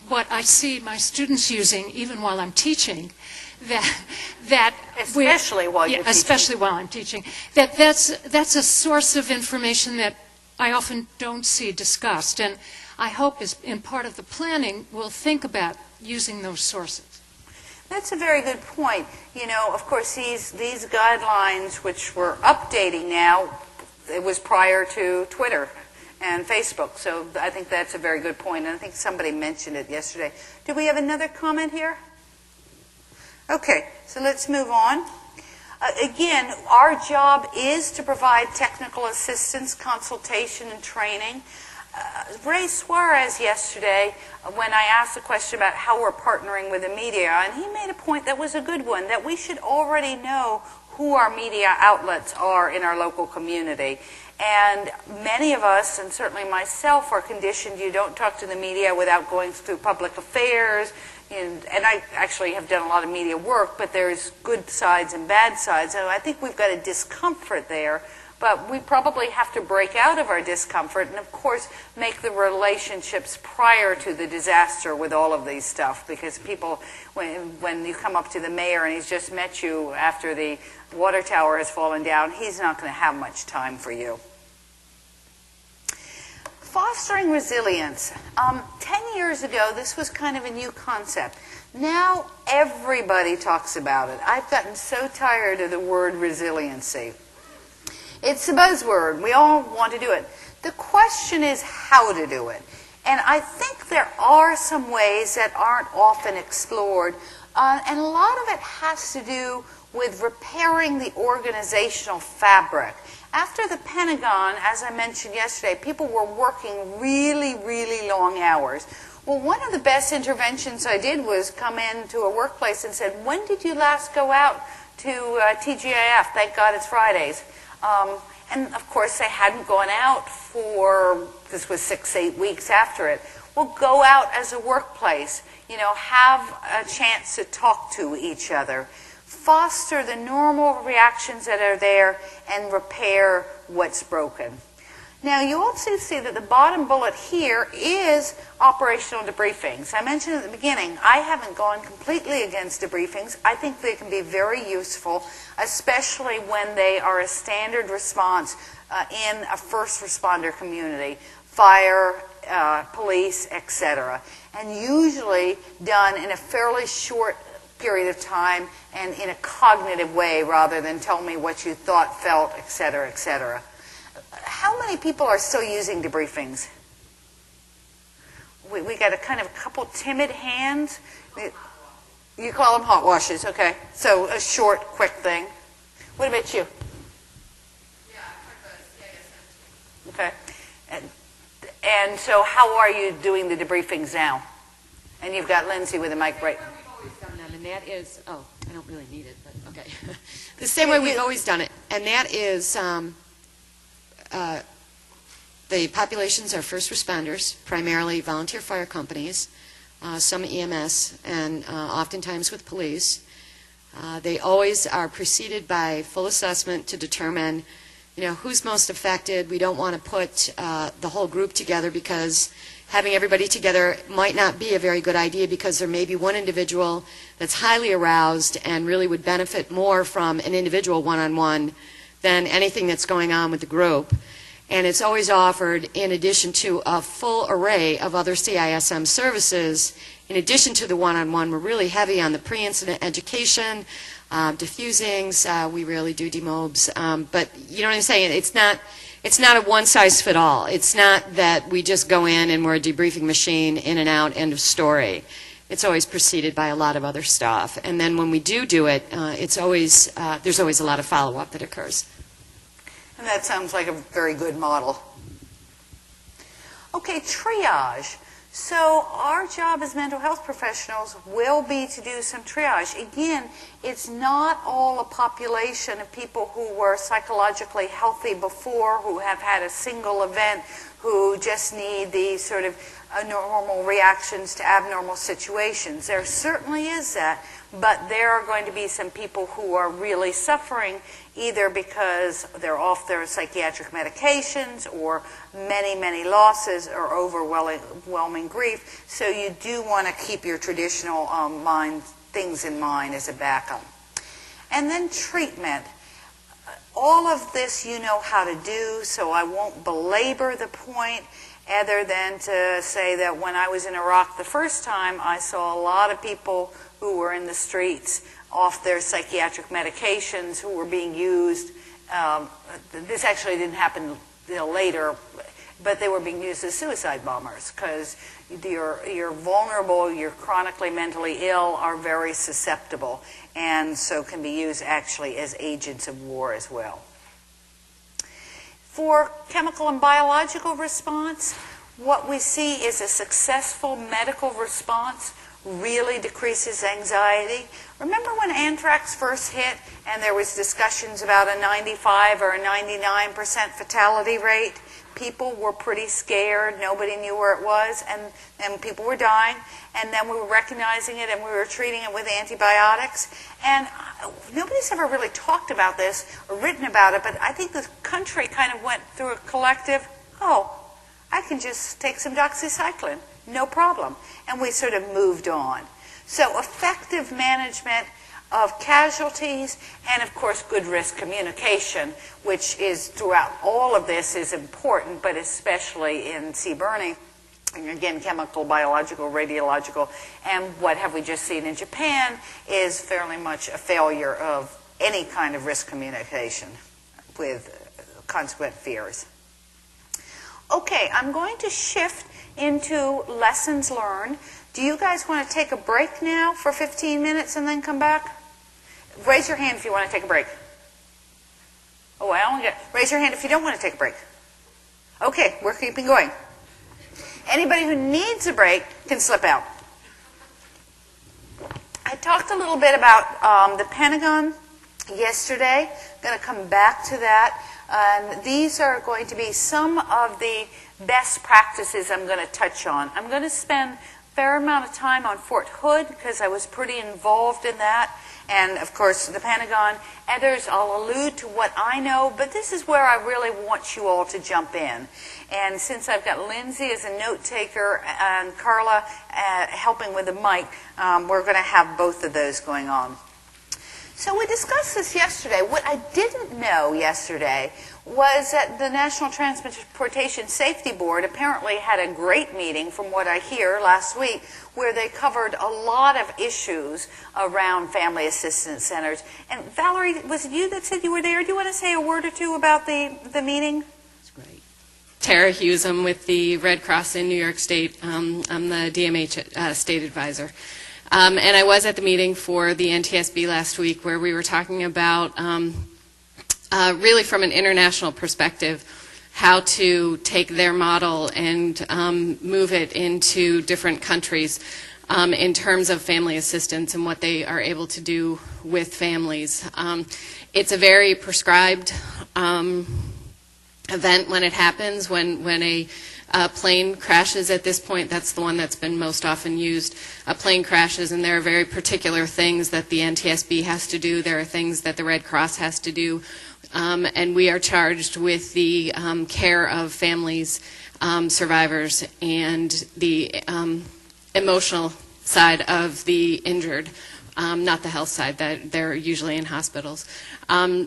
G: what I see my students using, even while I'm teaching,
A: Especially while I'm
G: teaching, that's a source of information that I often don't see discussed. And I hope as in part of the planning, we'll think about using those sources.
A: That's a very good point. You know, of course, these guidelines, which we're updating now, it was prior to Twitter and Facebook. So I think that's a very good point. And I think somebody mentioned it yesterday. Do we have another comment here? Okay, so let's move on. Again, our job is to provide technical assistance, consultation, and training. Ray Suarez yesterday, when I asked the question about how we're partnering with the media, and he made a point that was a good one, that we should already know who our media outlets are in our local community. And many of us, and certainly myself, are conditioned you don't talk to the media without going through public affairs. And I actually have done a lot of media work, but there's good sides and bad sides. So I think we've got a discomfort there. But we probably have to break out of our discomfort and, of course, make the relationships prior to the disaster with all of these stuff. Because people, when you come up to the mayor and he's just met you after the water tower has fallen down, he's not going to have much time for you. Fostering resilience. 10 years ago, this was kind of a new concept. Now everybody talks about it. I've gotten so tired of the word resiliency. It's a buzzword. We all want to do it. The question is how to do it. And I think there are some ways that aren't often explored. And a lot of it has to do with repairing the organizational fabric. After the Pentagon, as I mentioned yesterday, people were working really, really long hours. Well, one of the best interventions I did was come into a workplace and said, when did you last go out to TGIF? Thank God it's Fridays. And of course, they hadn't gone out for, this was 6-8 weeks after it. Well, go out as a workplace, you know, have a chance to talk to each other. Foster the normal reactions that are there and repair what's broken. Now, you also see that the bottom bullet here is operational debriefings. I mentioned at the beginning, I haven't gone completely against debriefings. I think they can be very useful, especially when they are a standard response in a first responder community, fire, police, etc. And usually done in a fairly short period of time and in a cognitive way rather than tell me what you thought, felt, etc., etc. How many people are still using debriefings? We got a kind of a couple timid hands. You call them hot washes, okay. So a short, quick thing. What about you?
H: Yeah, I've heard the CISM.
A: Okay. And so how are you doing the debriefings now? And you've got Lindsay with the mic right.
H: We've always done them, and that is, oh, I don't really need it, but okay. The same way we've always done it, and that is the populations are first responders, primarily volunteer fire companies, some EMS, and oftentimes with police. They always are preceded by full assessment to determine, you know, who's most affected. We don't want to put the whole group together because having everybody together might not be a very good idea because there may be one individual that's highly aroused and really would benefit more from an individual one-on-one than anything that's going on with the group. And it's always offered in addition to a full array of other CISM services. In addition to the one-on-one, we're really heavy on the pre-incident education, diffusings. We rarely do demobes. But you know what I'm saying? It's not a one-size-fit-all. It's not that we just go in and we're a debriefing machine, in and out, end of story. It's always preceded by a lot of other stuff. And then when we do it, it's always there's always a lot of follow-up that occurs.
A: And that sounds like a very good model. Okay, triage. So our job as mental health professionals will be to do some triage. Again, it's not all a population of people who were psychologically healthy before, who have had a single event, who just need these sort of normal reactions to abnormal situations. There certainly is that, but there are going to be some people who are really suffering either because they're off their psychiatric medications or many losses or overwhelming grief. So you do want to keep your traditional things in mind as a backup. And then treatment. All of this you know how to do, so I won't belabor the point other than to say that when I was in Iraq the first time, I saw a lot of people who were in the streets off their psychiatric medications who were being used. This actually didn't happen later, but they were being used as suicide bombers because you're vulnerable, you're chronically mentally ill, are very susceptible, and so can be used actually as agents of war as well. For chemical and biological response, what we see is a successful medical response really decreases anxiety. Remember when anthrax first hit and there was discussions about a 95 or a 99% fatality rate? People were pretty scared. Nobody knew where it was, and people were dying. And then we were recognizing it, and we were treating it with antibiotics. And nobody's ever really talked about this or written about it, but I think the country kind of went through a collective, oh, I can just take some doxycycline, no problem. And we sort of moved on. So effective management of casualties, and of course good risk communication, which is throughout all of this is important, but especially in CBRNE, and again chemical, biological, radiological, and what have we just seen in Japan is fairly much a failure of any kind of risk communication with consequent fears. Okay, I'm going to shift into lessons learned. Do you guys want to take a break now for 15 minutes and then come back? Raise your hand if you want to take a break. Oh, I only get. Raise your hand if you don't want to take a break. Okay, we're keeping going. Anybody who needs a break can slip out. I talked a little bit about the Pentagon yesterday. I'm going to come back to that. And these are going to be some of the best practices I'm going to touch on. I'm going to spend a fair amount of time on Fort Hood because I was pretty involved in that. And, of course, the Pentagon. Others, I'll allude to what I know, but this is where I really want you all to jump in. And since I've got Lindsay as a note taker and Carla helping with the mic, we're going to have both of those going on. So we discussed this yesterday. What I didn't know yesterday was that the National Transportation Safety Board apparently had a great meeting, from what I hear, last week, where they covered a lot of issues around family assistance centers. And Valerie, was it you that said you were there? Do you want to say a word or two about the meeting?
I: That's great. Tara Hughes, I'm with the Red Cross in New York State. I'm the IDMH state advisor. And I was at the meeting for the NTSB last week where we were talking about really from an international perspective how to take their model and move it into different countries in terms of family assistance and what they are able to do with families. It's a very prescribed event when it happens, when a plane crashes at this point. That's the one that's been most often used. A plane crashes, and there are very particular things that the NTSB has to do. There are things that the Red Cross has to do. and we are charged with the care of families, survivors, and the emotional side of the injured, not the health side, that they're usually in hospitals.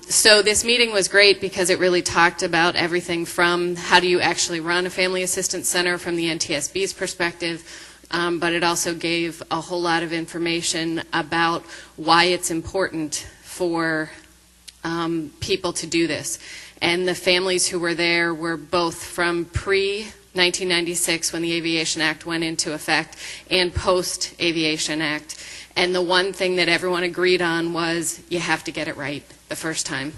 I: So this meeting was great because it really talked about everything from how do you actually run a family assistance center from the NTSB's perspective, but it also gave a whole lot of information about why it's important for people to do this. And the families who were there were both from pre-1996 when the Aviation Act went into effect and post-Aviation Act. And the one thing that everyone agreed on was you have to get it right the first time.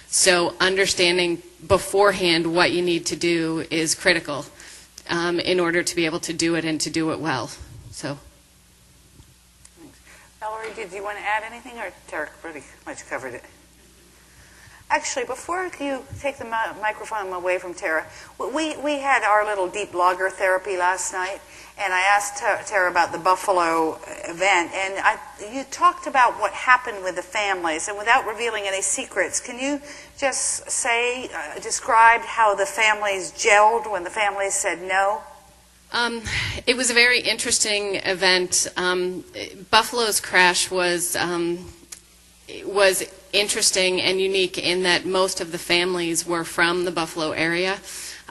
I: So understanding beforehand what you need to do is critical in order to be able to do it and to do it well. So.
A: Valerie, did you want to add anything, or Tarek pretty much covered it? Actually, before you take the microphone away from Tara, we had our little deep logger therapy last night, and I asked Tara about the Buffalo event, and you talked about what happened with the families, and without revealing any secrets, can you just say, describe how the families gelled when the families said no?
I: It was a very interesting event. Buffalo's crash was interesting and unique in that most of the families were from the Buffalo area,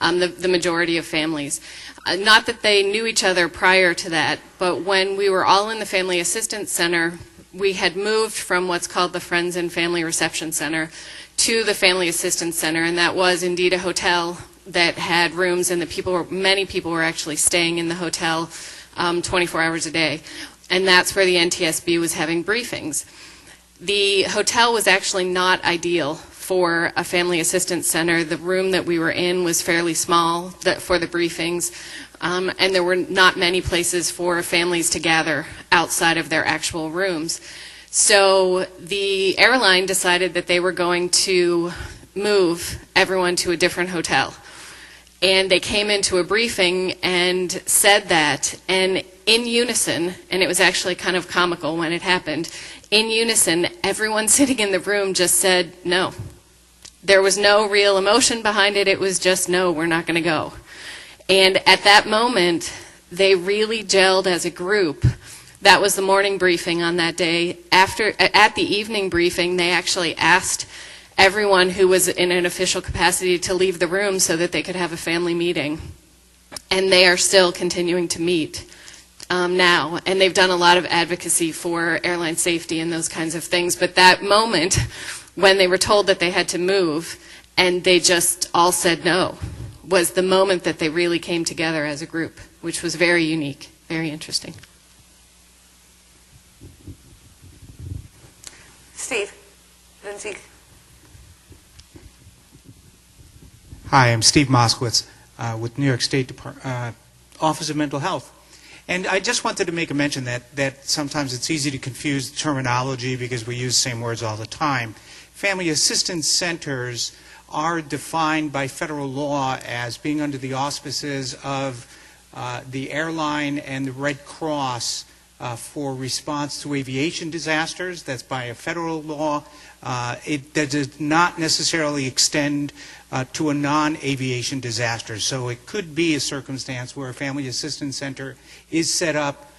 I: the majority of families. Not that they knew each other prior to that, but when we were all in the Family Assistance Center, we had moved from what's called the Friends and Family Reception Center to the Family Assistance Center, and that was indeed a hotel that had rooms, and many people were actually staying in the hotel 24 hours a day. And that's where the NTSB was having briefings. The hotel was actually not ideal for a family assistance center. The room that we were in was fairly small for the briefings, and there were not many places for families to gather outside of their actual rooms. So the airline decided that they were going to move everyone to a different hotel. And they came into a briefing and said that, and in unison, and it was actually kind of comical when it happened, in unison, everyone sitting in the room just said no. There was no real emotion behind it. It was just, no, we're not going to go. And at that moment, they really gelled as a group. That was the morning briefing on that day. At the evening briefing, they actually asked everyone who was in an official capacity to leave the room so that they could have a family meeting. And they are still continuing to meet now. And they've done a lot of advocacy for airline safety and those kinds of things. But that moment when they were told that they had to move and they just all said no was the moment that they really came together as a group, which was very unique, very interesting.
A: Steve, Lindsay.
J: Hi, I'm Steve Moskowitz with New York State Office of Mental Health. And I just wanted to make a mention that sometimes it's easy to confuse terminology because we use the same words all the time. Family assistance centers are defined by federal law as being under the auspices of the airline and the Red Cross for response to aviation disasters. That's by a federal law. That does not necessarily extend to a non-aviation disaster. So it could be a circumstance where a family assistance center is set up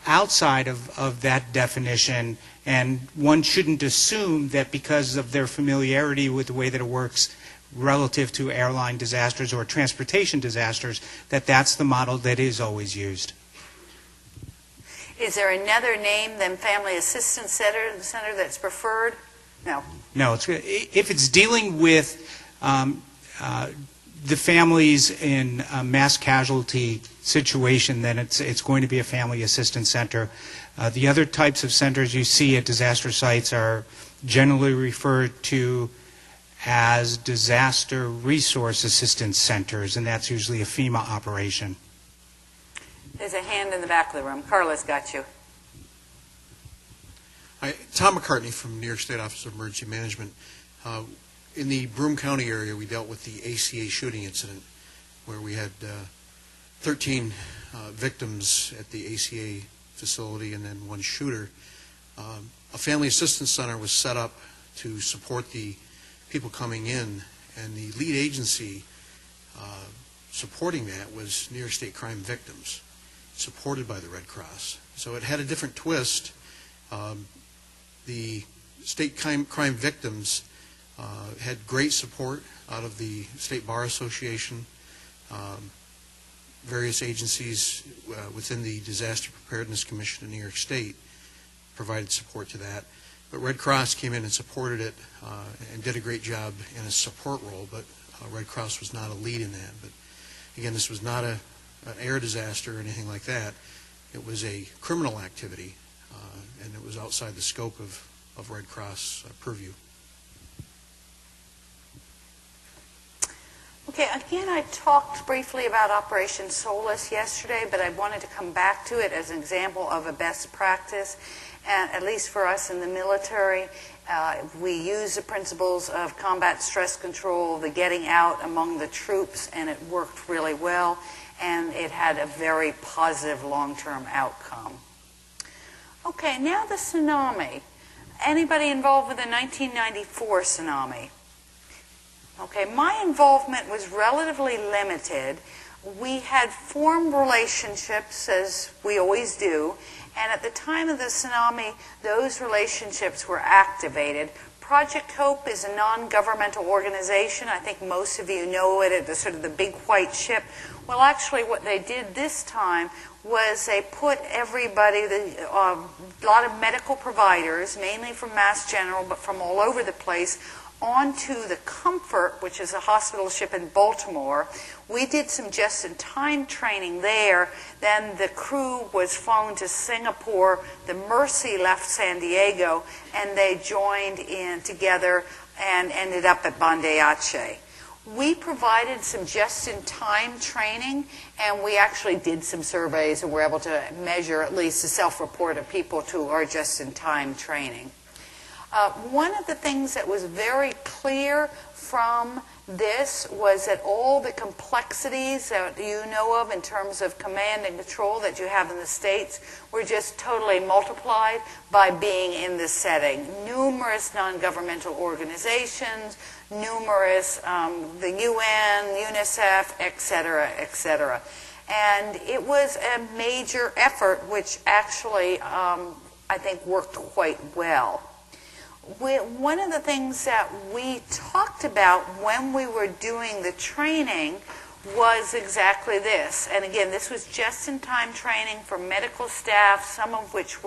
J: outside of that definition, and one shouldn't assume that because of their familiarity with the way that it works relative to airline disasters or transportation disasters, that that's the model that is always used.
A: Is there another name than Family Assistance Center that's preferred? No.
J: No. If it's dealing with the families in a mass casualty situation, then it's going to be a family assistance center. The other types of centers you see at disaster sites are generally referred to as disaster resource assistance centers, and that's usually a FEMA operation.
A: There's a hand in the back of the room. Carla's got you.
K: Hi, Tom McCartney from New York State Office of Emergency Management. In the Broome County area, we dealt with the ACA shooting incident where we had 13 victims at the ACA facility and then one shooter. A family assistance center was set up to support the people coming in, and the lead agency supporting that was New York State Crime Victims, supported by the Red Cross. So it had a different twist. The State Crime Victims had great support out of the State Bar Association, various agencies within the Disaster Preparedness Commission in New York State provided support to that. But Red Cross came in and supported it and did a great job in a support role, but Red Cross was not a lead in that. But again, this was not an air disaster or anything like that. It was a criminal activity, and it was outside the scope of Red Cross purview.
A: Okay, again, I talked briefly about Operation Solace yesterday, but I wanted to come back to it as an example of a best practice. And at least for us in the military, we use the principles of combat stress control, the getting out among the troops, and it worked really well, and it had a very positive long-term outcome. Okay, now the tsunami. Anybody involved with the 1994 tsunami? Okay, my involvement was relatively limited. We had formed relationships, as we always do, and at the time of the tsunami, those relationships were activated. Project Hope is a non-governmental organization. I think most of you know it as sort of the big white ship. Well, actually, what they did this time was they put everybody, a lot of medical providers, mainly from Mass General, but from all over the place, onto the Comfort, which is a hospital ship in Baltimore. We did some just-in-time training there. Then the crew was flown to Singapore. The Mercy left San Diego, and they joined in together and ended up at Bande Aceh. We provided some just-in-time training, and we actually did some surveys and were able to measure at least the self-report of people to our just-in-time training. One of the things that was very clear from this was that all the complexities that you know of in terms of command and control that you have in the States were just totally multiplied by being in this setting. Numerous non-governmental organizations, numerous, the UN, UNICEF, et cetera, et cetera. And it was a major effort which actually, I think, worked quite well. One of the things that we talked about when we were doing the training was exactly this. And again, this was just-in-time training for medical staff, some of which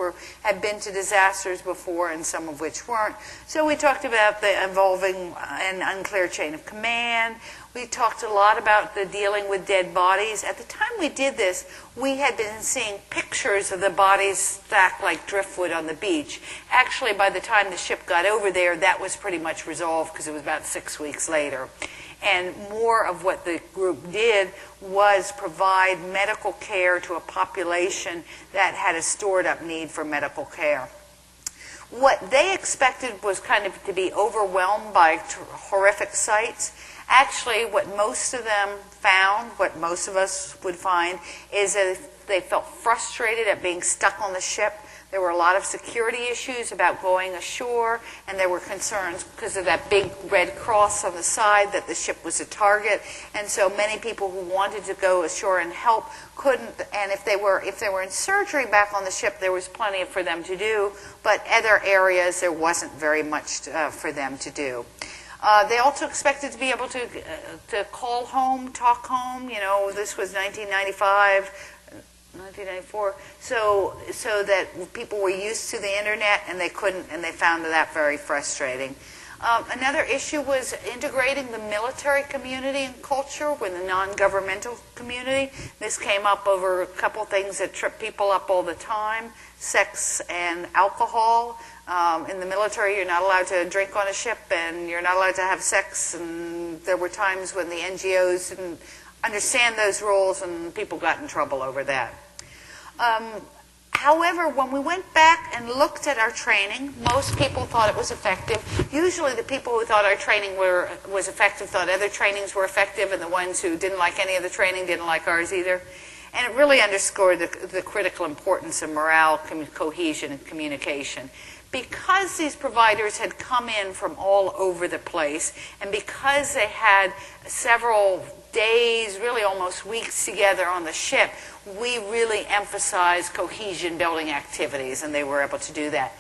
A: had been to disasters before and some of which weren't. So we talked about the evolving and unclear chain of command. We talked a lot about the dealing with dead bodies. At the time we did this, we had been seeing pictures of the bodies stacked like driftwood on the beach. Actually, by the time the ship got over there, that was pretty much resolved because it was about 6 weeks later. And more of what the group did was provide medical care to a population that had a stored-up need for medical care. What they expected was kind of to be overwhelmed by horrific sights. Actually, what most of them found, what most of us would find, is that they felt frustrated at being stuck on the ship. There were a lot of security issues about going ashore, and there were concerns because of that big red cross on the side that the ship was a target. And so many people who wanted to go ashore and help couldn't. And if they were in surgery back on the ship, there was plenty for them to do. But other areas, there wasn't very much for them to do. They also expected to be able to call home, talk home. You know, this was 1995. 1994, so that people were used to the internet and they couldn't, and they found that very frustrating. Another issue was integrating the military community and culture with the non-governmental community. This came up over a couple things that trip people up all the time: sex and alcohol. In the military, you're not allowed to drink on a ship, and you're not allowed to have sex. And there were times when the NGOs didn't understand those rules, and people got in trouble over that. However, when we went back and looked at our training, most people thought it was effective. Usually the people who thought our training was effective thought other trainings were effective, and the ones who didn't like any of the training didn't like ours either. And it really underscored the critical importance of morale, cohesion, and communication. Because these providers had come in from all over the place, and because they had several days, really almost weeks together on the ship, we really emphasized cohesion building activities, and they were able to do that.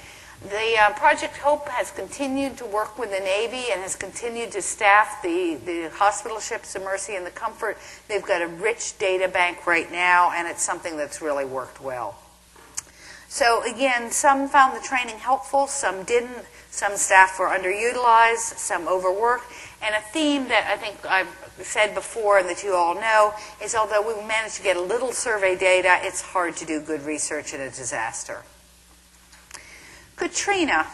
A: The Project Hope has continued to work with the Navy and has continued to staff the hospital ships, the Mercy and the Comfort. They've got a rich data bank right now, and it's something that's really worked well. So again, some found the training helpful, some didn't. Some staff were underutilized, some overworked. And a theme that I think I've said before and that you all know is although we managed to get a little survey data, it's hard to do good research in a disaster. Katrina.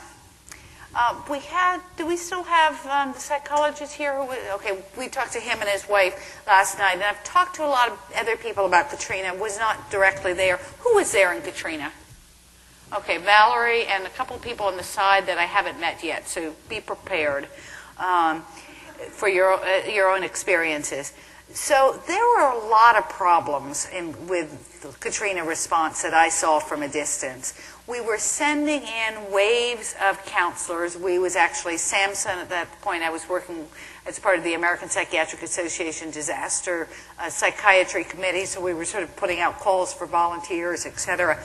A: Do we still have the psychologist here? Okay, we talked to him and his wife last night, and I've talked to a lot of other people about Katrina, was not directly there. Who was there in Katrina? Okay, Valerie and a couple of people on the side that I haven't met yet, so be prepared for your own experiences. So there were a lot of problems with the Katrina response that I saw from a distance. We were sending in waves of counselors. We was actually Samson at that point. I was working as part of the American Psychiatric Association Disaster Psychiatry Committee, so we were sort of putting out calls for volunteers, etc.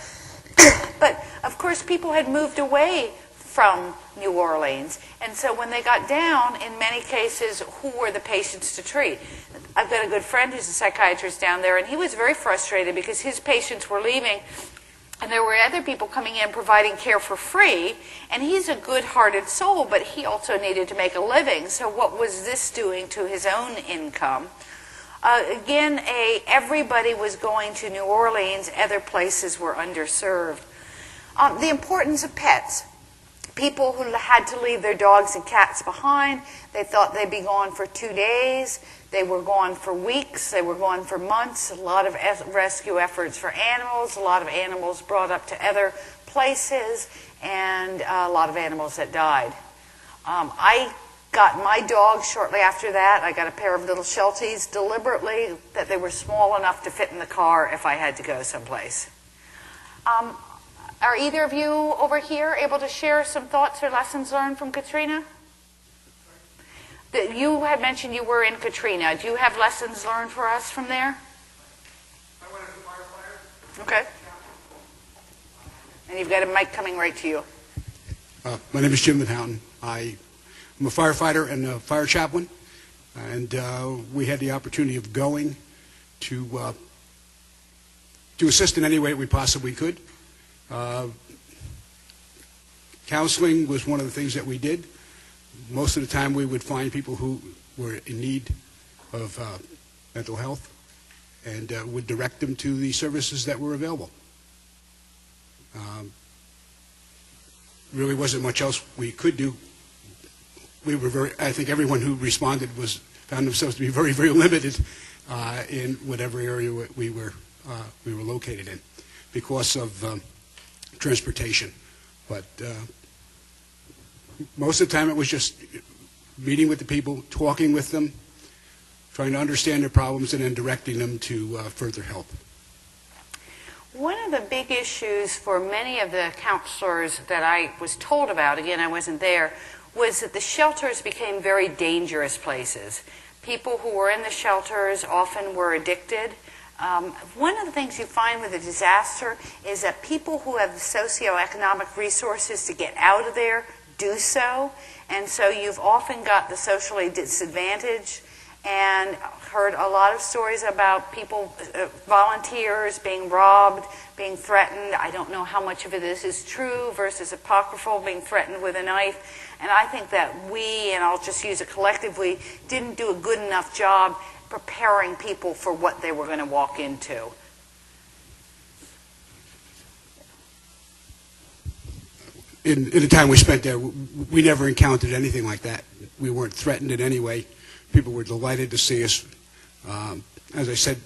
A: But, of course, people had moved away from New Orleans. And so when they got down, in many cases, who were the patients to treat? I've got a good friend who's a psychiatrist down there, and he was very frustrated because his patients were leaving, and there were other people coming in providing care for free, and he's a good-hearted soul, but he also needed to make a living. So what was this doing to his own income? Again, everybody was going to New Orleans. Other places were underserved. The importance of pets. People who had to leave their dogs and cats behind, they thought they'd be gone for 2 days. They were gone for weeks. They were gone for months. A lot of rescue efforts for animals. A lot of animals brought up to other places, and a lot of animals that died. I got my dog shortly after that. I got a pair of little Shelties deliberately that they were small enough to fit in the car if I had to go someplace. Are either of you over here able to share some thoughts or lessons learned from Katrina? You had mentioned you were in Katrina. Do you have lessons learned for us from there?
L: I went as a firefighter.
A: Okay. And you've got a mic coming right to you.
L: My name is Jim Houghton. I'm a firefighter and a fire chaplain, and we had the opportunity of going to assist in any way we possibly could. Counseling was one of the things that we did. Most of the time we would find people who were in need of mental health and would direct them to the services that were available. Really wasn't much else we could do. We were I think everyone who responded found themselves to be very, very limited in whatever area we were located in because of transportation. But most of the time it was just meeting with the people, talking with them, trying to understand their problems, and then directing them to further help.
A: One of the big issues for many of the counselors that I was told about, again, I wasn't there, was that the shelters became very dangerous places. People who were in the shelters often were addicted. One of the things you find with a disaster is that people who have the socioeconomic resources to get out of there do so, and so you've often got the socially disadvantaged, and heard a lot of stories about people, volunteers being robbed, being threatened. I don't know how much of it is true versus apocryphal, being threatened with a knife. And I think that we, and I'll just use it collectively, didn't do a good enough job preparing people for what they were going to walk into.
L: In the time we spent there, we never encountered anything like that. We weren't threatened in any way. People were delighted to see us. As I said,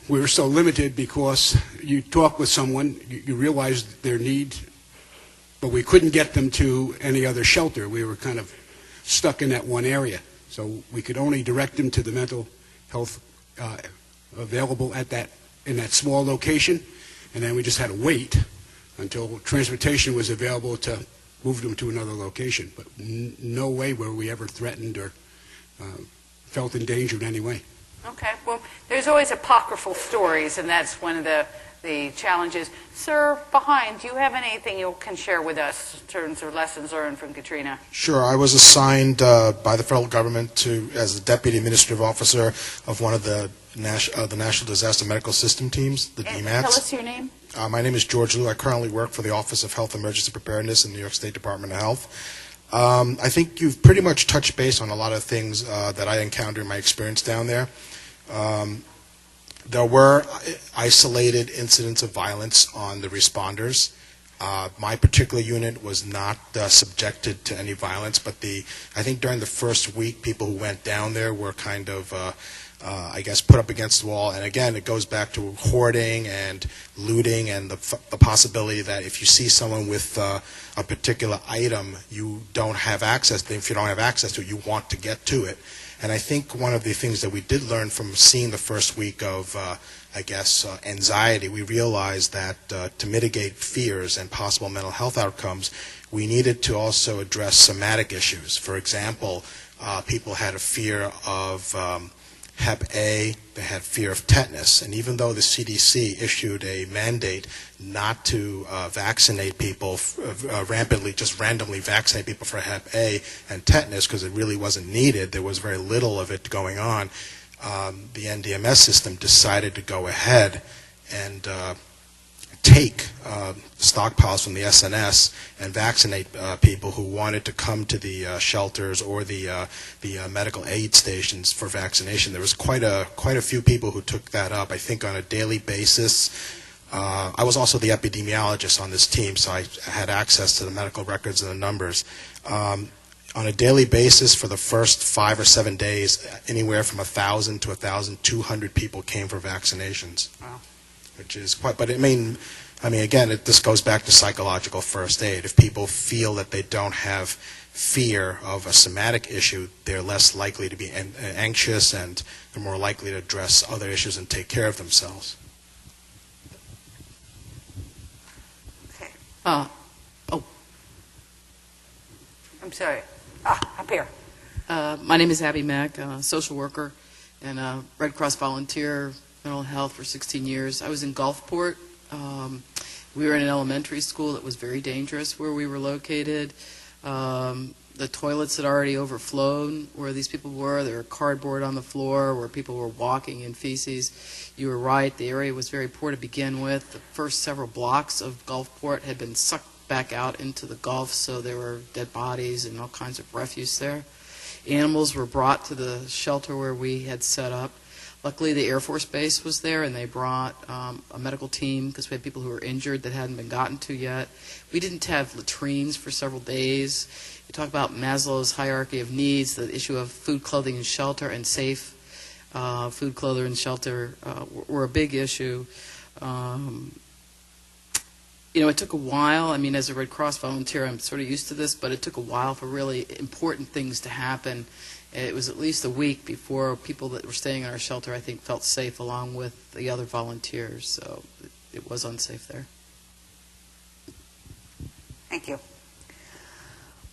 L: we were so limited because you talk with someone, you realize their need, but we couldn't get them to any other shelter. We were kind of stuck in that one area. So we could only direct them to the mental health available in that small location, and then we just had to wait until transportation was available to move them to another location. But no way were we ever threatened or felt in danger in any way.
A: Okay, well, there's always apocryphal stories, and that's one of the challenges. Sir, behind, do you have anything you can share with us in terms of lessons learned from Katrina?
M: Sure. I was assigned by the federal government as the deputy administrative officer of one of the National Disaster Medical System teams, the DMATs.
A: Tell us your name.
M: My name is George Liu. I currently work for the Office of Health Emergency Preparedness in the New York State Department of Health. I think you've pretty much touched base on a lot of things that I encountered in my experience down there. There were isolated incidents of violence on the responders. My particular unit was not subjected to any violence, but I think during the first week, people who went down there were kind of, I guess, put up against the wall. And again, it goes back to hoarding and looting and the possibility that if you see someone with a particular item you don't have access to, if you don't have access to it, you want to get to it. And I think one of the things that we did learn from seeing the first week of, I guess, anxiety, we realized that to mitigate fears and possible mental health outcomes, we needed to also address somatic issues. For example, people had a fear of Hep A, they had fear of tetanus, and even though the CDC issued a mandate not to vaccinate people rampantly, just randomly vaccinate people for Hep A and tetanus because it really wasn't needed, there was very little of it going on, the NDMS system decided to go ahead and take stockpiles from the SNS and vaccinate people who wanted to come to the shelters or the medical aid stations for vaccination. There was quite a few people who took that up, I think on a daily basis. I was also the epidemiologist on this team, so I had access to the medical records and the numbers. On a daily basis for the first 5 or 7 days, anywhere from 1,000 to 1,200 people came for vaccinations. Wow. Which is quite, but I mean, again, this goes back to psychological first aid. If people feel that they don't have fear of a somatic issue, they're less likely to be anxious and they're more likely to address other issues and take care of themselves.
A: Okay.
C: Oh.
A: I'm sorry. Up here.
C: My name is Abby Mack, a social worker and a Red Cross volunteer, mental health for 16 years. I was in Gulfport. We were in an elementary school that was very dangerous where we were located. The toilets had already overflowed where these people were. There were cardboard on the floor where people were walking in feces. You were right, the area was very poor to begin with. The first several blocks of Gulfport had been sucked back out into the Gulf, so there were dead bodies and all kinds of refuse there. Animals were brought to the shelter where we had set up. Luckily, the Air Force Base was there, and they brought a medical team because we had people who were injured that hadn't been gotten to yet. We didn't have latrines for several days. You talk about Maslow's hierarchy of needs, the issue of food, clothing, and shelter, and safe food, clothing, and shelter were a big issue. It took a while. I mean, as a Red Cross volunteer, I'm sort of used to this, but it took a while for really important things to happen. It was at least a week before people that were staying in our shelter, I think, felt safe along with the other volunteers. So it was unsafe there.
A: Thank you.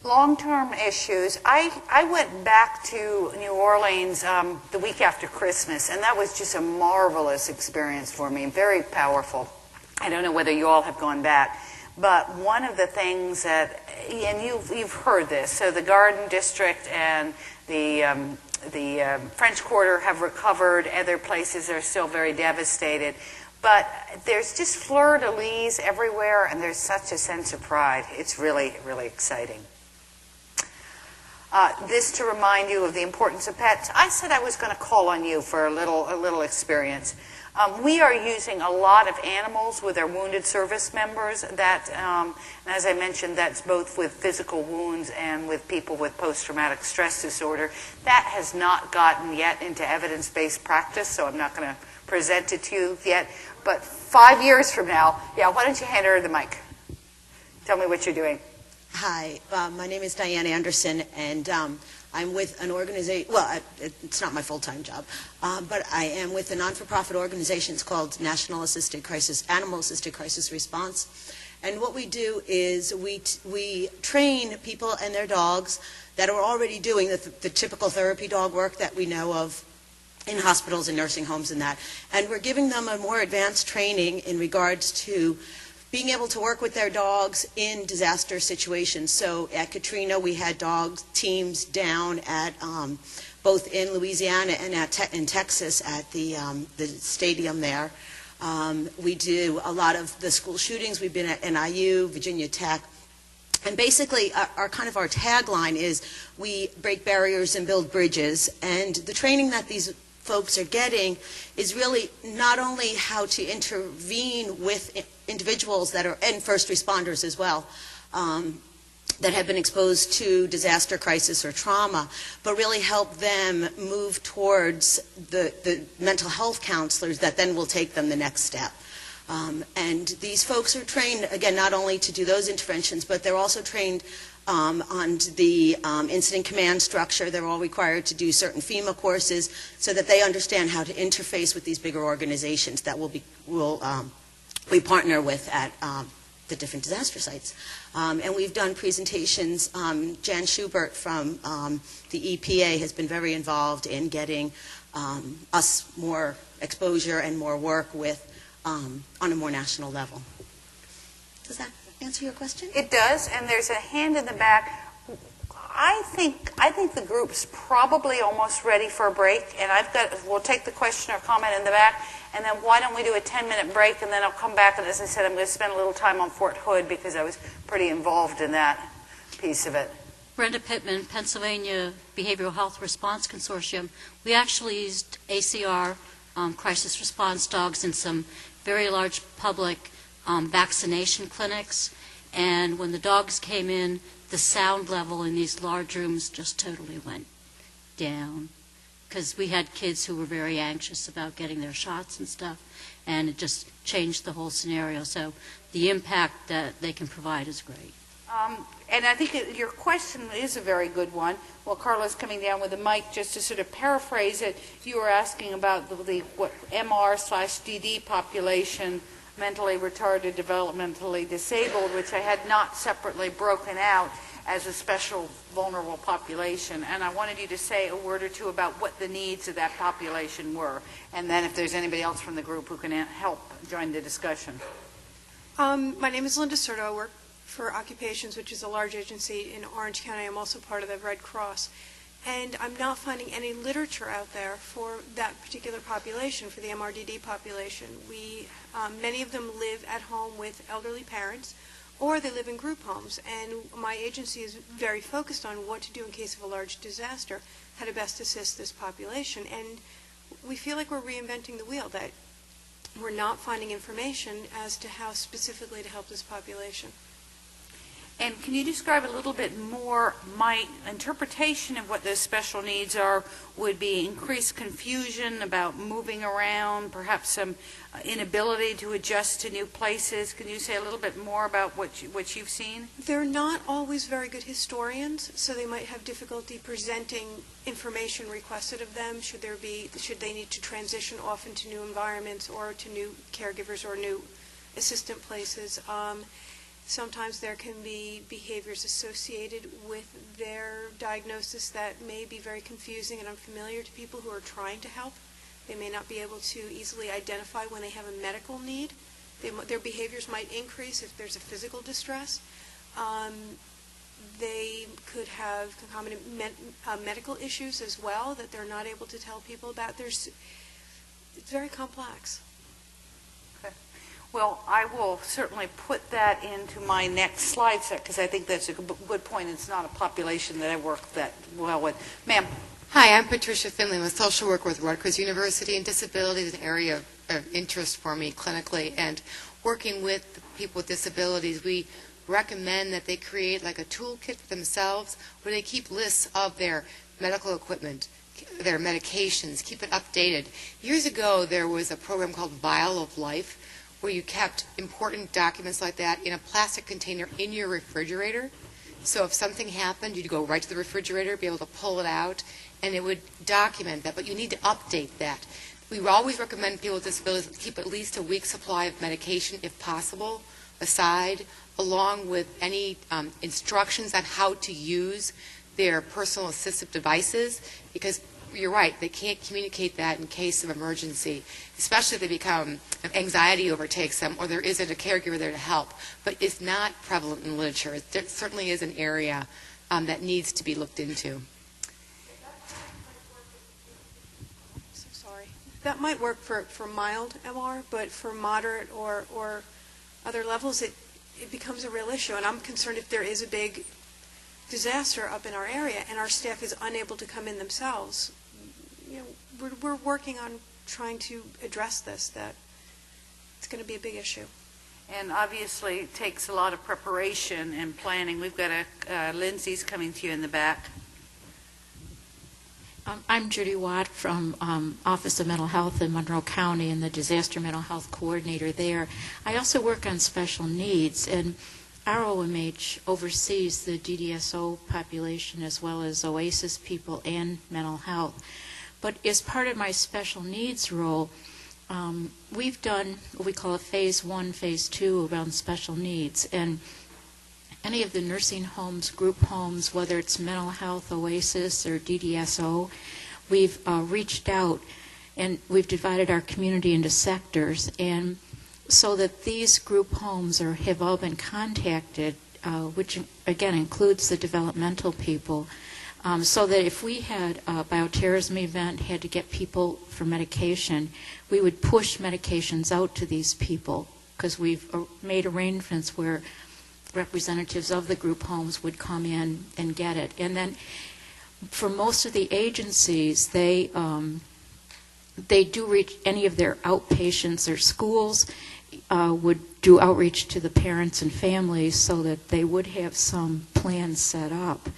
A: Long-term issues. I went back to New Orleans the week after Christmas, and that was just a marvelous experience for me, very powerful. I don't know whether you all have gone back, but one of the things that, and you've heard this, so the Garden District and the French Quarter have recovered. Other places are still very devastated. But there's just fleur-de-lis everywhere, and there's such a sense of pride. It's really, really exciting. This to remind you of the importance of pets. I said I was going to call on you for a little experience. We are using a lot of animals with our wounded service members. That, and as I mentioned, that's both with physical wounds and with people with post-traumatic stress disorder. That has not gotten yet into evidence-based practice, so I'm not going to present it to you yet. But 5 years from now, why don't you hand her the mic? Tell me what you're doing.
N: Hi, my name is Diane Anderson, and I'm with an organization, well, it's not my full-time job, but I am with a non-for-profit organization. It's called Animal Assisted Crisis Response. And what we do is we train people and their dogs that are already doing the typical therapy dog work that we know of in hospitals and nursing homes and that. And we're giving them a more advanced training in regards to being able to work with their dogs in disaster situations. So at Katrina, we had dog teams down at both in Louisiana and in Texas at the stadium there. We do a lot of the school shootings. We've been at NIU, Virginia Tech. And basically, our tagline is we break barriers and build bridges. And the training that these folks are getting is really not only how to intervene with individuals that are, and first responders as well, that have been exposed to disaster, crisis, or trauma, but really help them move towards the mental health counselors that then will take them the next step. And these folks are trained, again, not only to do those interventions, but they're also trained on the incident command structure. They're all required to do certain FEMA courses so that they understand how to interface with these bigger organizations that we partner with at the different disaster sites. And we've done presentations. Jan Schubert from the EPA has been very involved in getting us more exposure and more work with on a more national level. Does that answer your question?
A: It does, and there's a hand in the back. I think the group's probably almost ready for a break, and we'll take the question or comment in the back, and then why don't we do a 10-minute break, and then I'll come back, and as I said, I'm going to spend a little time on Fort Hood because I was pretty involved in that piece of it.
F: Brenda Pittman, Pennsylvania Behavioral Health Response Consortium. We actually used ACR crisis response dogs in some very large public vaccination clinics, and when the dogs came in, the sound level in these large rooms just totally went down because we had kids who were very anxious about getting their shots and stuff, and it just changed the whole scenario. So the impact that they can provide is great.
A: And I think your question is a very good one. Well, Carla's coming down with the mic. Just to sort of paraphrase it, you were asking about what MR/DD population, mentally retarded, developmentally disabled, which I had not separately broken out as a special vulnerable population. And I wanted you to say a word or two about what the needs of that population were. And then if there's anybody else from the group who can help join the discussion.
O: My name is Linda Soto. I work for Occupations, which is a large agency in Orange County. I'm also part of the Red Cross. And I'm not finding any literature out there for that particular population, for the MRDD population. Many of them live at home with elderly parents, or they live in group homes. And my agency is very focused on what to do in case of a large disaster, how to best assist this population. And we feel like we're reinventing the wheel, that we're not finding information as to how specifically to help this population.
A: And can you describe a little bit more? My interpretation of what those special needs are would be increased confusion about moving around, perhaps some inability to adjust to new places. Can you say a little bit more about what you've seen?
O: They're not always very good historians, so they might have difficulty presenting information requested of them should they need to transition off into new environments or to new caregivers or new assistant places. Sometimes there can be behaviors associated with their diagnosis that may be very confusing and unfamiliar to people who are trying to help. They may not be able to easily identify when they have a medical need. Their behaviors might increase if there's a physical distress. They could have concomitant medical issues as well that they're not able to tell people about. It's very complex.
A: Well, I will certainly put that into my next slide set because I think that's a good point. It's not a population that I work that well with. Ma'am.
P: Hi, I'm Patricia Finley. I'm a social worker with Rutgers University, and disability is an area of interest for me clinically. And working with people with disabilities, we recommend that they create like a toolkit for themselves where they keep lists of their medical equipment, their medications, keep it updated. Years ago, there was a program called Vial of Life, where you kept important documents like that in a plastic container in your refrigerator. So if something happened, you'd go right to the refrigerator, be able to pull it out, and it would document that. But you need to update that. We always recommend people with disabilities keep at least a week's supply of medication if possible. aside, along with any instructions on how to use their personal assistive devices, because you're right, they can't communicate that in case of emergency, especially if they become, if anxiety overtakes them or there isn't a caregiver there to help. But it's not prevalent in literature. It certainly is an area that needs to be looked into.
O: So sorry. That might work for mild MR, but for moderate or other levels, it becomes a real issue. And I'm concerned if there is a big disaster up in our area and our staff is unable to come in themselves. You know, we're working on trying to address this, that it's going to be a big issue.
A: And obviously it takes a lot of preparation and planning. We've got Lindsay's coming to you in the back.
Q: I'm Judy Watt from Office of Mental Health in Monroe County and the Disaster Mental Health Coordinator there. I also work on special needs, and our OMH oversees the DDSO population as well as OASIS people and mental health. But as part of my special needs role, we've done what we call a phase 1, phase 2 around special needs. And any of the nursing homes, group homes, whether it's mental health, OASIS, or DDSO, we've reached out and we've divided our community into sectors, and so that these group homes have all been contacted, which again includes the developmental people, so that if we had a bioterrorism event, had to get people for medication, we would push medications out to these people, because we've made arrangements where representatives of the group homes would come in and get it. And then for most of the agencies, they do reach any of their outpatients or schools, would do outreach to the parents and families so that they would have some plans set up.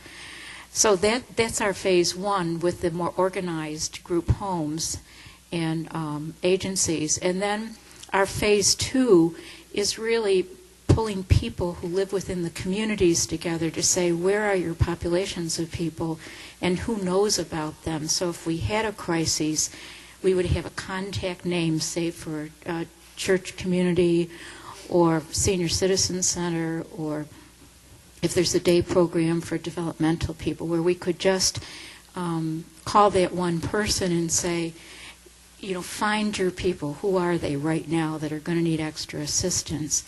Q: So that's our phase 1 with the more organized group homes and agencies. And then our phase 2 is really pulling people who live within the communities together to say, where are your populations of people and who knows about them? So if we had a crisis, we would have a contact name, say for a church community or senior citizen center, or if there's a day program for developmental people, where we could just call that one person and say, you know, find your people. Who are they right now that are going to need extra assistance?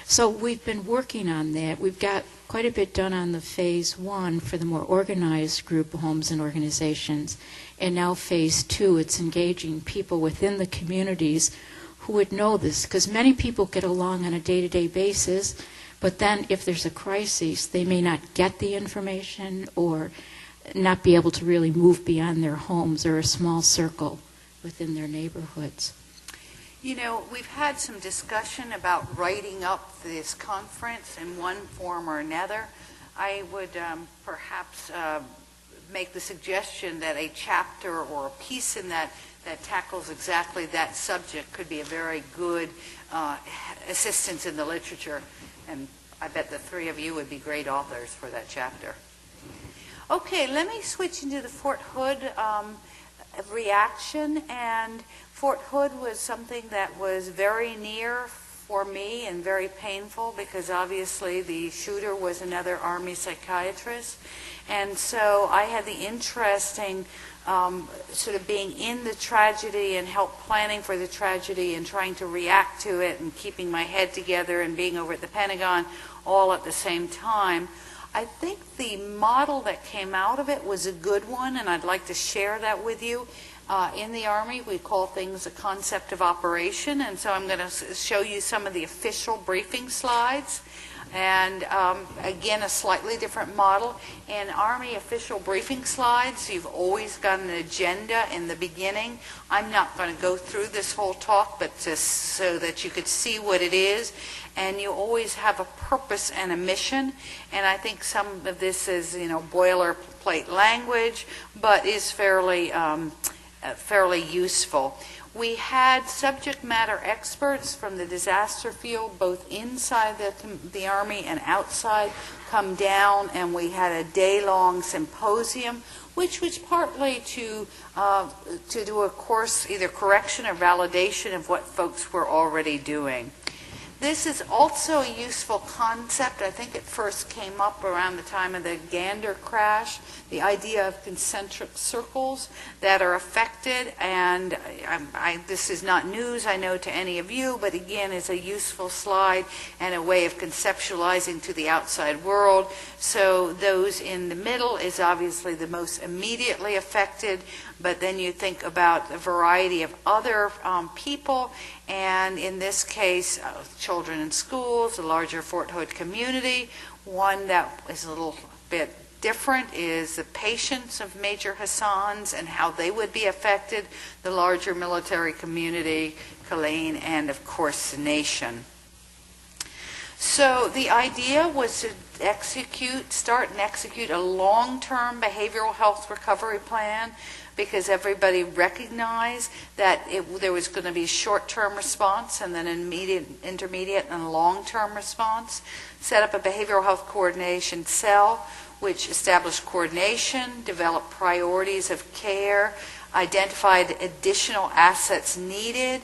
Q: So we've been working on that. We've got quite a bit done on the phase 1 for the more organized group homes and organizations. And now phase 2, it's engaging people within the communities who would know this, because many people get along on a day-to-day basis, but then if there's a crisis, they may not get the information or not be able to really move beyond their homes or a small circle within their neighborhoods.
A: You know, we've had some discussion about writing up this conference in one form or another. I would perhaps make the suggestion that a chapter or a piece in that tackles exactly that subject could be a very good assistance in the literature. And I bet the three of you would be great authors for that chapter. Okay, let me switch into the Fort Hood reaction. And Fort Hood was something that was very near for me and very painful, because obviously the shooter was another Army psychiatrist. And so I had the interesting sort of being in the tragedy and help planning for the tragedy and trying to react to it and keeping my head together and being over at the Pentagon all at the same time. I think the model that came out of it was a good one, and I'd like to share that with you. In the Army, we call things a concept of operation, and so I'm going to show you some of the official briefing slides. And again, a slightly different model. In Army official briefing slides, you've always got an agenda in the beginning. I'm not going to go through this whole talk, but just so that you could see what it is. And you always have a purpose and a mission. And I think some of this is, you know, boilerplate language, but is fairly useful. We had subject matter experts from the disaster field, both inside the Army and outside, come down, and we had a day-long symposium, which was partly to do a course, either correction or validation of what folks were already doing. This is also a useful concept. I think it first came up around the time of the Gander crash, the idea of concentric circles that are affected. And this is not news, I know, to any of you, but again, is a useful slide and a way of conceptualizing to the outside world. So those in the middle is obviously the most immediately affected, but then you think about a variety of other people, and in this case, children in schools, the larger Fort Hood community. One that is a little bit different is the patients of Major Hassans and how they would be affected, the larger military community, Colleen, and of course the nation. So the idea was to start and execute a long-term behavioral health recovery plan, because everybody recognized that there was going to be short-term response and then immediate, intermediate, and long-term response. Set up a behavioral health coordination cell, which established coordination, developed priorities of care, identified additional assets needed,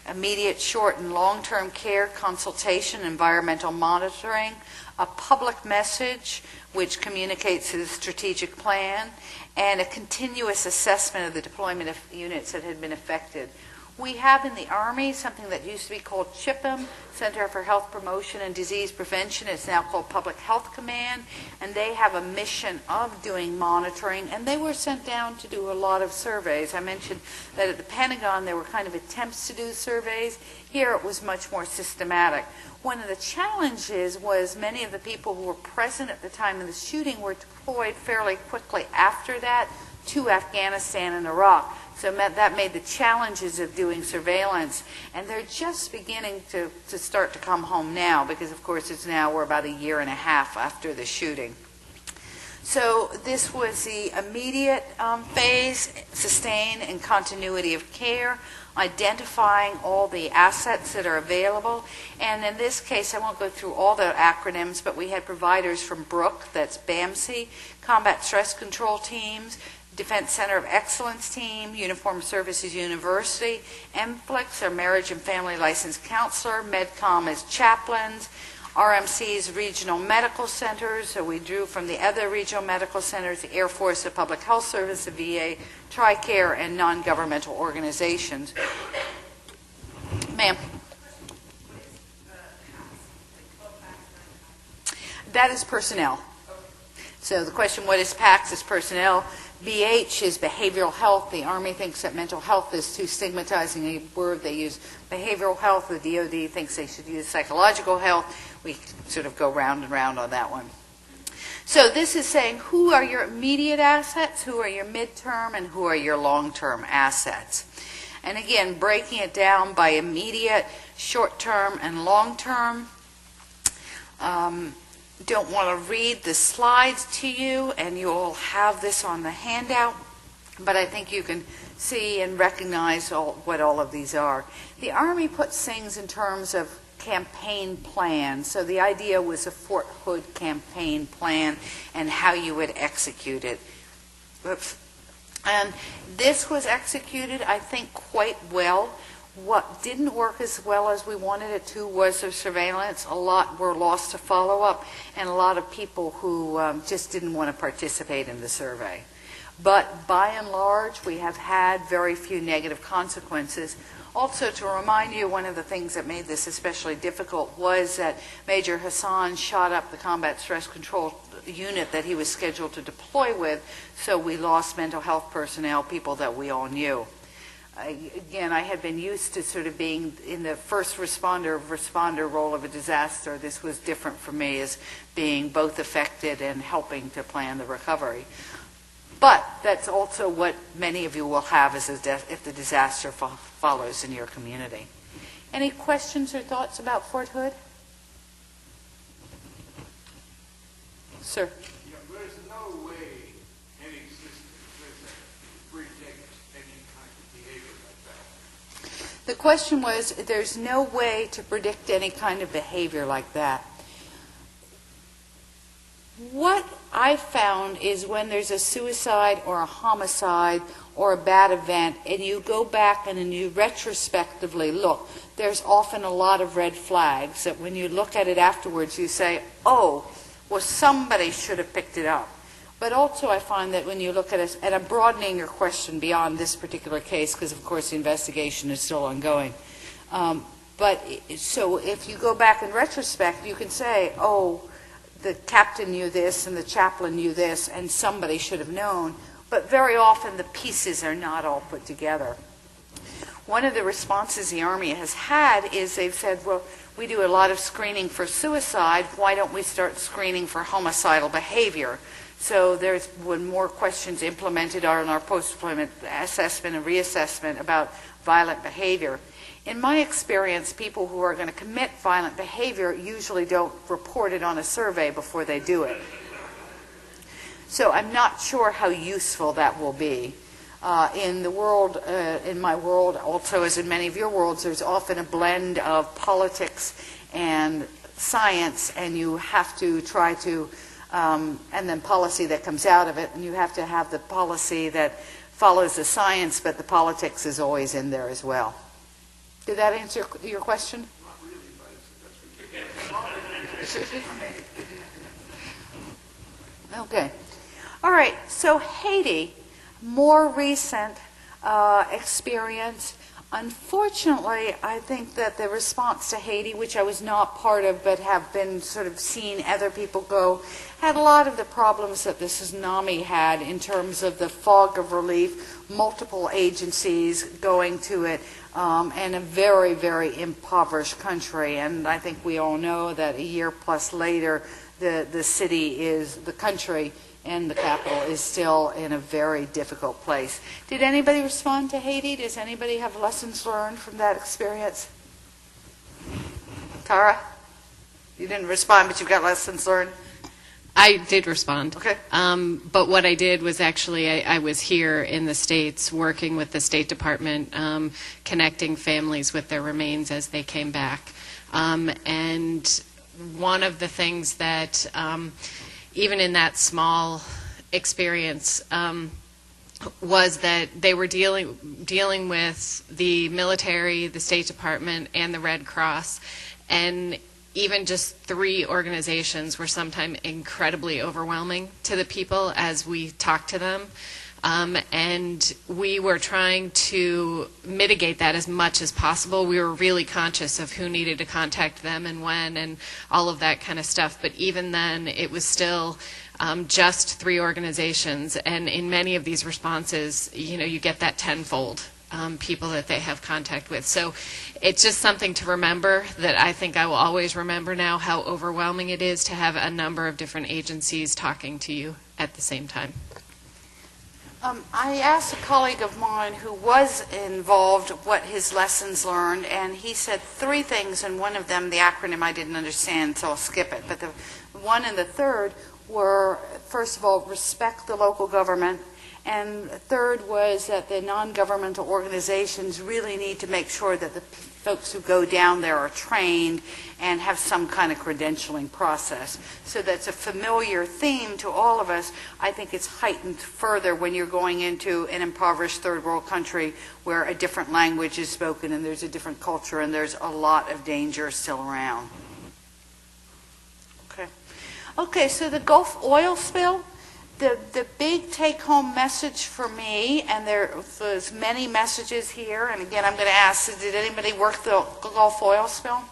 A: immediate, short, and long-term care, consultation, environmental monitoring, a public message which communicates the strategic plan, and a continuous assessment of the deployment of units that had been affected. We have in the Army something that used to be called CHIPM, Center for Health Promotion and Disease Prevention. It's now called Public Health Command, and they have a mission of doing monitoring, and they were sent down to do a lot of surveys. I mentioned that at the Pentagon there were kind of attempts to do surveys. Here it was much more systematic. One of the challenges was many of the people who were present at the time of the shooting were deployed fairly quickly after that to Afghanistan and Iraq. So that made the challenges of doing surveillance, and they're just beginning to start to come home now, because of course we're about a year and a half after the shooting. So this was the immediate phase, sustain and continuity of care, identifying all the assets that are available. And in this case, I won't go through all the acronyms, but we had providers from Brooke, that's BAMC, Combat Stress Control Teams, Defense Center of Excellence Team, Uniformed Services University, MFLIX, our Marriage and Family Licensed Counselor, MedCom as chaplains, RMC's regional medical centers, so we drew from the other regional medical centers, the Air Force, the Public Health Service, the VA, TRICARE, and non-governmental organizations. Ma'am. That is personnel. So the question, what is PACS, is personnel. BH is behavioral health. The Army thinks that mental health is too stigmatizing a word. They use behavioral health. The DoD thinks they should use psychological health. We sort of go round and round on that one. So this is saying who are your immediate assets, who are your midterm, and who are your long-term assets. And again, breaking it down by immediate, short-term, and long-term. Don't want to read the slides to you, and you'll have this on the handout, but I think you can see and recognize what all of these are. The Army puts things in terms of campaign plan. So the idea was a Fort Hood campaign plan and how you would execute it. Oops. And this was executed, I think, quite well. What didn't work as well as we wanted it to was the surveillance. A lot were lost to follow-up, and a lot of people who just didn't want to participate in the survey. But by and large, we have had very few negative consequences. Also, to remind you, one of the things that made this especially difficult was that Major Hassan shot up the combat stress control unit that he was scheduled to deploy with, so we lost mental health personnel, people that we all knew. Again, I had been used to sort of being in the first responder role of a disaster. This was different for me, as being both affected and helping to plan the recovery. But that's also what many of you will have if the disaster follows in your community. Any questions or thoughts about Fort Hood? Sir.
R: Yeah, there's no way any system predicts any kind of behavior like that.
A: The question was, there's no way to predict any kind of behavior like that. What I I've found is when there's a suicide or a homicide or a bad event, and you go back and you retrospectively look, there's often a lot of red flags that when you look at it afterwards, you say, oh, well, somebody should have picked it up. But also I find that when you look at it, and I'm broadening your question beyond this particular case, because of course the investigation is still ongoing. So if you go back in retrospect, you can say, oh, the captain knew this and the chaplain knew this and somebody should have known. But very often the pieces are not all put together. One of the responses the Army has had is they've said, well, we do a lot of screening for suicide. Why don't we start screening for homicidal behavior? So there's been more questions implemented on our post-deployment assessment and reassessment about violent behavior. In my experience, people who are going to commit violent behavior usually don't report it on a survey before they do it. So I'm not sure how useful that will be. In the world, in my world, also as in many of your worlds, there's often a blend of politics and science, and you have to try to, and then policy that comes out of it, and you have to have the policy that follows the science, but the politics is always in there as well. Did that answer your question?
R: Not really, but that's okay.
A: Okay. All right. So Haiti, more recent experience. Unfortunately, I think that the response to Haiti, which I was not part of but have been sort of seen other people go, had a lot of the problems that the tsunami had in terms of the fog of relief, multiple agencies going to it, and a very, very impoverished country. And I think we all know that a year plus later, the city is, the country and the capital is still in a very difficult place. Did anybody respond to Haiti? Does anybody have lessons learned from that experience? Tara? You didn't respond, but you've got lessons learned?
I: I did respond.
A: Okay.
I: But what I did was actually, I was here in the States working with the State Department, connecting families with their remains as they came back. And one of the things that, even in that small experience, was that they were dealing with the military, the State Department, and the Red Cross, and even just 3 organizations were sometimes incredibly overwhelming to the people as we talked to them. And we were trying to mitigate that as much as possible. We were really conscious of who needed to contact them and when and all of that kind of stuff. But even then, it was still just 3 organizations. And in many of these responses, you know, you get that tenfold. People that they have contact with. So it's just something to remember that I think I will always remember now, how overwhelming it is to have a number of different agencies talking to you at the same time.
A: I asked a colleague of mine who was involved what his lessons learned, and he said 3 things, and one of them, the acronym I didn't understand, so I'll skip it. But the one and the third were, first of all, respect the local government. And third was that the non-governmental organizations really need to make sure that the folks who go down there are trained and have some kind of credentialing process. So that's a familiar theme to all of us. I think it's heightened further when you're going into an impoverished third world country where a different language is spoken and there's a different culture and there's a lot of danger still around. Okay, so the Gulf oil spill. The big take-home message for me, and there's many messages here, and again I'm going to ask, did anybody work the Gulf oil spill?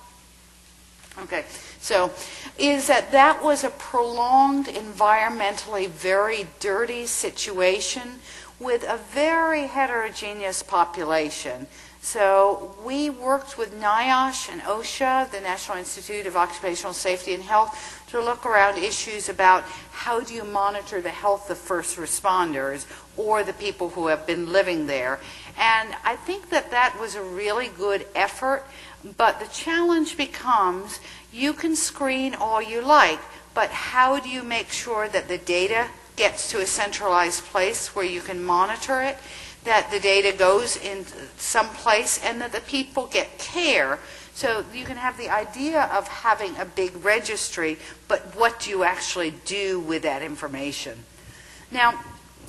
A: Okay, so is that was a prolonged, environmentally very dirty situation with a very heterogeneous population. So we worked with NIOSH and OSHA, the National Institute of Occupational Safety and Health, to look around issues about how do you monitor the health of first responders or the people who have been living there. And I think that was a really good effort, but the challenge becomes you can screen all you like, but how do you make sure that the data gets to a centralized place where you can monitor it, that the data goes in some place, and that the people get care So you can have the idea of having a big registry, but what do you actually do with that information? Now,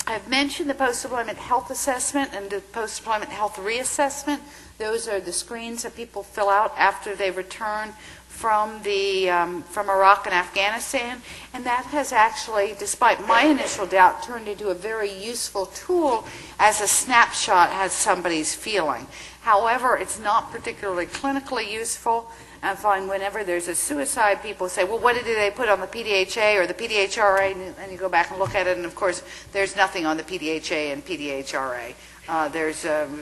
A: I've mentioned the post-deployment health assessment and the post-deployment health reassessment. Those are the screens that people fill out after they return from Iraq and Afghanistan, and that has actually, despite my initial doubt, turned into a very useful tool as a snapshot as somebody's feeling. However, it's not particularly clinically useful. I find whenever there's a suicide, people say, well, what did they put on the PDHA or the PDHRA? And you go back and look at it, and of course, there's nothing on the PDHA and PDHRA.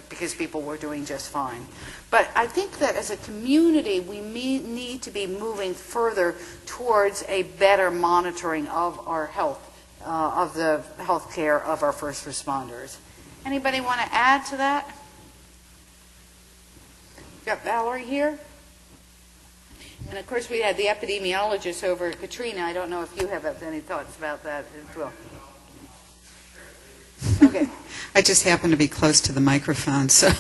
A: Because people were doing just fine. But I think that as a community, we need to be moving further towards a better monitoring of our health, of the health care of our first responders. Anybody want to add to that? Got Valerie here? And of course, we had the epidemiologist over at Katrina. I don't know if you have any thoughts about that as well. Okay.
D: I just happen to be close to the microphone, so.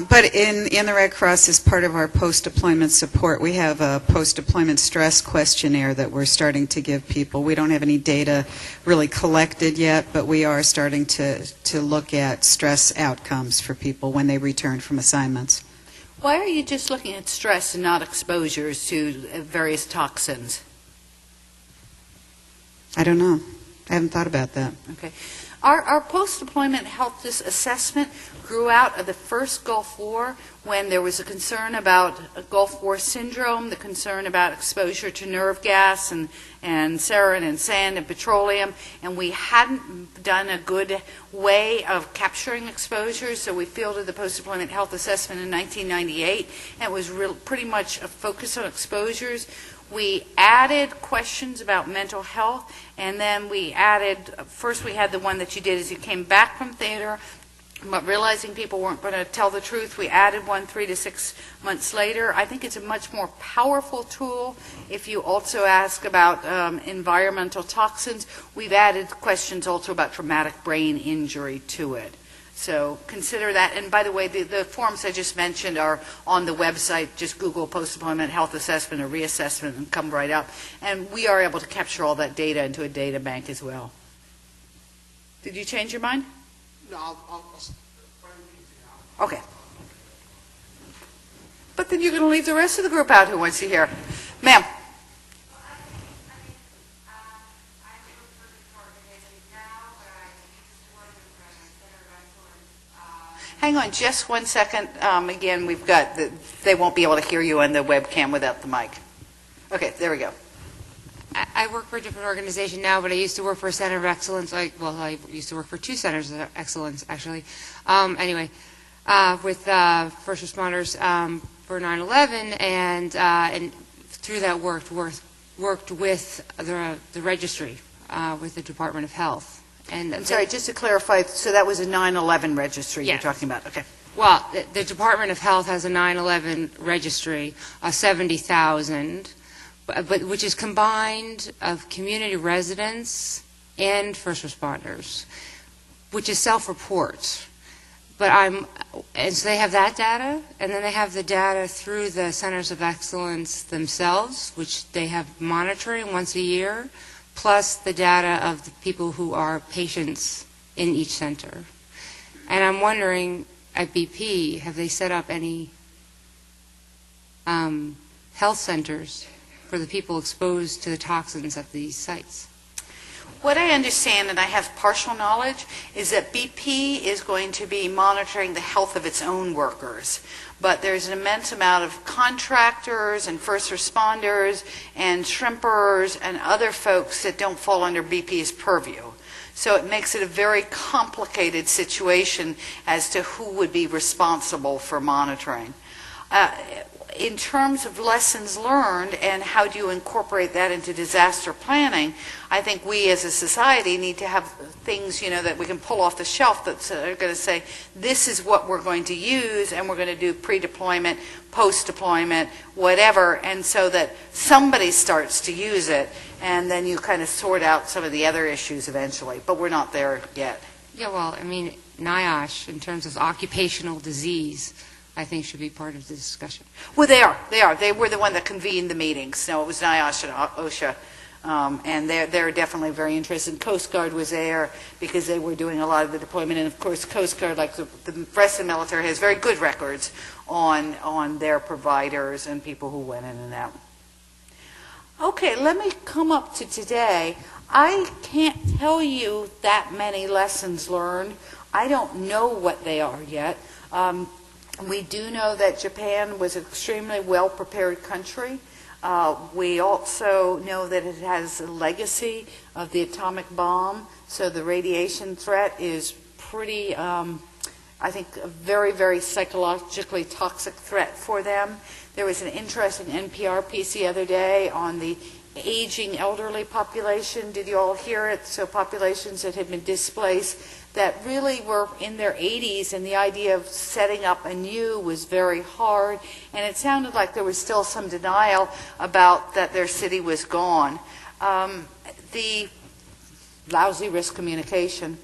D: But in the Red Cross, as part of our post-deployment support, we have a post-deployment stress questionnaire that we're starting to give people. We don't have any data really collected yet, but we are starting to look at stress outcomes for people when they return from assignments.
A: Why are you just looking at stress and not exposures to various toxins?
D: I don't know. I haven't thought about that.
A: Okay. Our post-deployment health assessment grew out of the first Gulf War when there was a concern about Gulf War syndrome, the concern about exposure to nerve gas and sarin and sand and petroleum, and we hadn't done a good way of capturing exposures, so we fielded the post-deployment health assessment in 1998, and it was pretty much a focus on exposures. We added questions about mental health, and then we added, first we had the one that you did as you came back from theater, but realizing people weren't going to tell the truth, we added one 3 to 6 months later. I think it's a much more powerful tool. If you also ask about environmental toxins, we've added questions also about traumatic brain injury to it. So consider that. And by the way, the forms I just mentioned are on the website. Just Google post-deployment health assessment or reassessment and come right up. And we are able to capture all that data into a data bank as well. Did you change your mind?
K: No, I'll
A: Okay. But then you're going to leave the rest of the group out who wants to hear. Ma'am. Hang on just 1 second. Again, we've got, they won't be able to hear you on the webcam without the mic. Okay, there we go.
S: I work for a different organization now, but I used to work for a center of excellence. I used to work for 2 centers of excellence, actually. With first responders for 9/11, and through that worked with the registry, with the Department of Health. And
A: I'm sorry, just to clarify, so that was a 9/11 registry you're talking about? Okay.
S: Well, the Department of Health has a 9/11 registry, 70,000, but which is combined of community residents and first responders, which is self-report. And so they have that data, and then they have the data through the Centers of Excellence themselves, which they have monitoring once a year, plus the data of the people who are patients in each center. And I'm wondering, at BP, have they set up any health centers for the people exposed to the toxins at these sites?
A: What I understand, and I have partial knowledge, is that BP is going to be monitoring the health of its own workers. But there's an immense amount of contractors and first responders and shrimpers and other folks that don't fall under BP's purview. So it makes it a very complicated situation as to who would be responsible for monitoring. In terms of lessons learned and how do you incorporate that into disaster planning, I think we as a society need to have things, that we can pull off the shelf that are going to say, this is what we're going to use, and we're going to do pre-deployment, post-deployment, whatever, and so that somebody starts to use it, and then you kind of sort out some of the other issues eventually. But we're not there yet.
S: Yeah, well, NIOSH, in terms of occupational disease, I think should be part of the discussion.
A: Well, they are. They are. They were the one that convened the meetings. So it was NIOSH and OSHA. And they're definitely very interested. Coast Guard was there because they were doing a lot of the deployment. And, of course, Coast Guard, like the rest of the military, has very good records on their providers and people who went in and out. Okay, let me come up to today. I can't tell you that many lessons learned. I don't know what they are yet. We do know that Japan was an extremely well-prepared country. We also know that it has a legacy of the atomic bomb, so the radiation threat is pretty, I think, a very, very psychologically toxic threat for them. There was an interesting NPR piece the other day on the aging elderly population. Did you all hear it? So populations that had been displaced that really were in their 80s, and the idea of setting up anew was very hard, and it sounded like there was still some denial about that their city was gone. The lousy risk communication.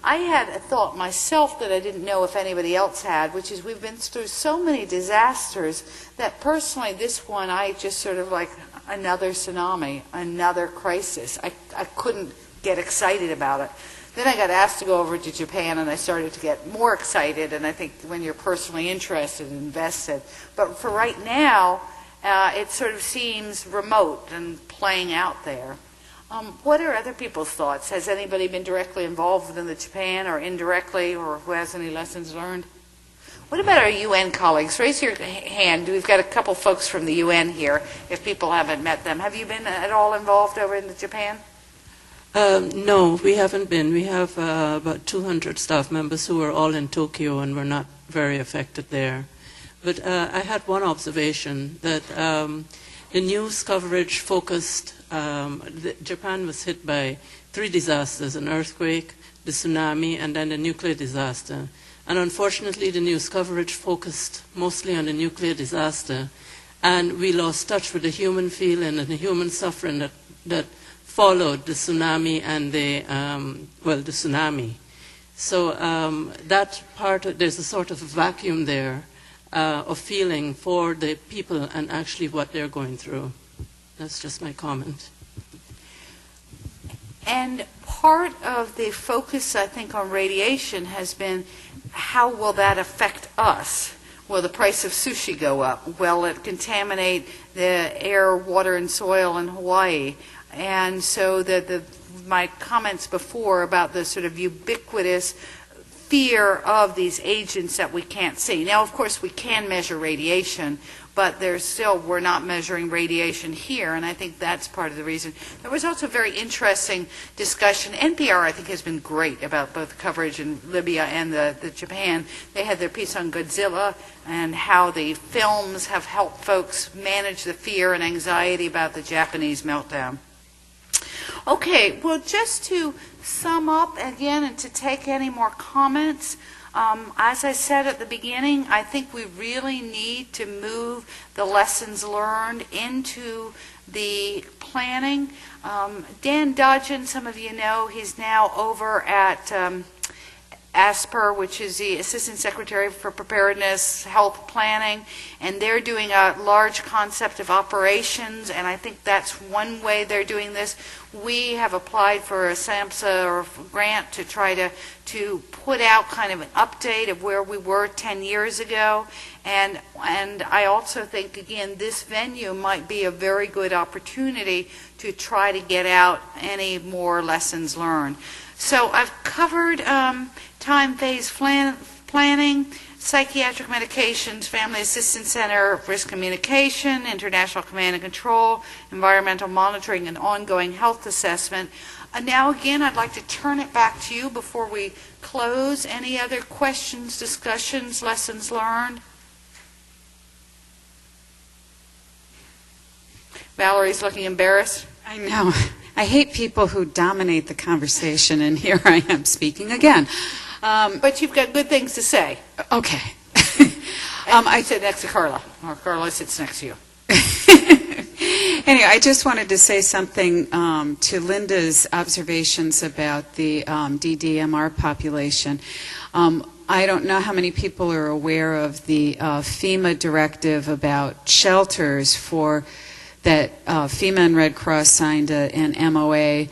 A: I had a thought myself that I didn't know if anybody else had, which is we've been through so many disasters that personally this one I just sort of like another tsunami, another crisis. I couldn't get excited about it. Then I got asked to go over to Japan, and I started to get more excited, and I think when you're personally interested and invested. But for right now, it sort of seems remote and playing out there. What are other people's thoughts? Has anybody been directly involved in the Japan or indirectly, or who has any lessons learned? What about our UN colleagues? Raise your hand. We've got a couple folks from the UN here, if people haven't met them. Have you been at all involved over in Japan?
T: No, we haven't been. We have about 200 staff members who are all in Tokyo and were not very affected there. But I had one observation that the news coverage focused, Japan was hit by 3 disasters, an earthquake, the tsunami, and then the nuclear disaster. And unfortunately, the news coverage focused mostly on the nuclear disaster, and we lost touch with the human feeling and the human suffering that followed the tsunami and the tsunami. So that part, there's a sort of vacuum there of feeling for the people and actually what they're going through. That's just my comment.
A: And part of the focus, I think, on radiation has been how will that affect us? Will the price of sushi go up? Will it contaminate the air, water, and soil in Hawaii? And so my comments before about the sort of ubiquitous fear of these agents that we can't see. Now, of course, we can measure radiation, but we're not measuring radiation here, and I think that's part of the reason. There was also a very interesting discussion. NPR, I think, has been great about both coverage in Libya and the Japan. They had their piece on Godzilla and how the films have helped folks manage the fear and anxiety about the Japanese meltdown. Okay, well, just to sum up again and to take any more comments, as I said at the beginning, I think we really need to move the lessons learned into the planning. Dan Dodgen, some of you know, he's now over at ASPR, which is the Assistant Secretary for Preparedness, Health Planning, and they're doing a large concept of operations, and I think that's one way they're doing this. We have applied for a SAMHSA or grant to try to put out kind of an update of where we were 10 years ago, and I also think, again, this venue might be a very good opportunity to try to get out any more lessons learned. So I've covered time phase planning, psychiatric medications, family assistance center, risk communication, international command and control, environmental monitoring, and ongoing health assessment. Now again, I'd like to turn it back to you before we close. Any other questions, discussions, lessons learned? Valerie's looking embarrassed.
D: I know. I hate people who dominate the conversation, and here I am speaking again.
A: But you've got good things to say.
D: Okay.
A: I sit next to Carla, or Carla sits next to you.
D: Anyway, I just wanted to say something to Linda's observations about the DDMR population. I don't know how many people are aware of the FEMA directive about shelters that FEMA and Red Cross signed an MOA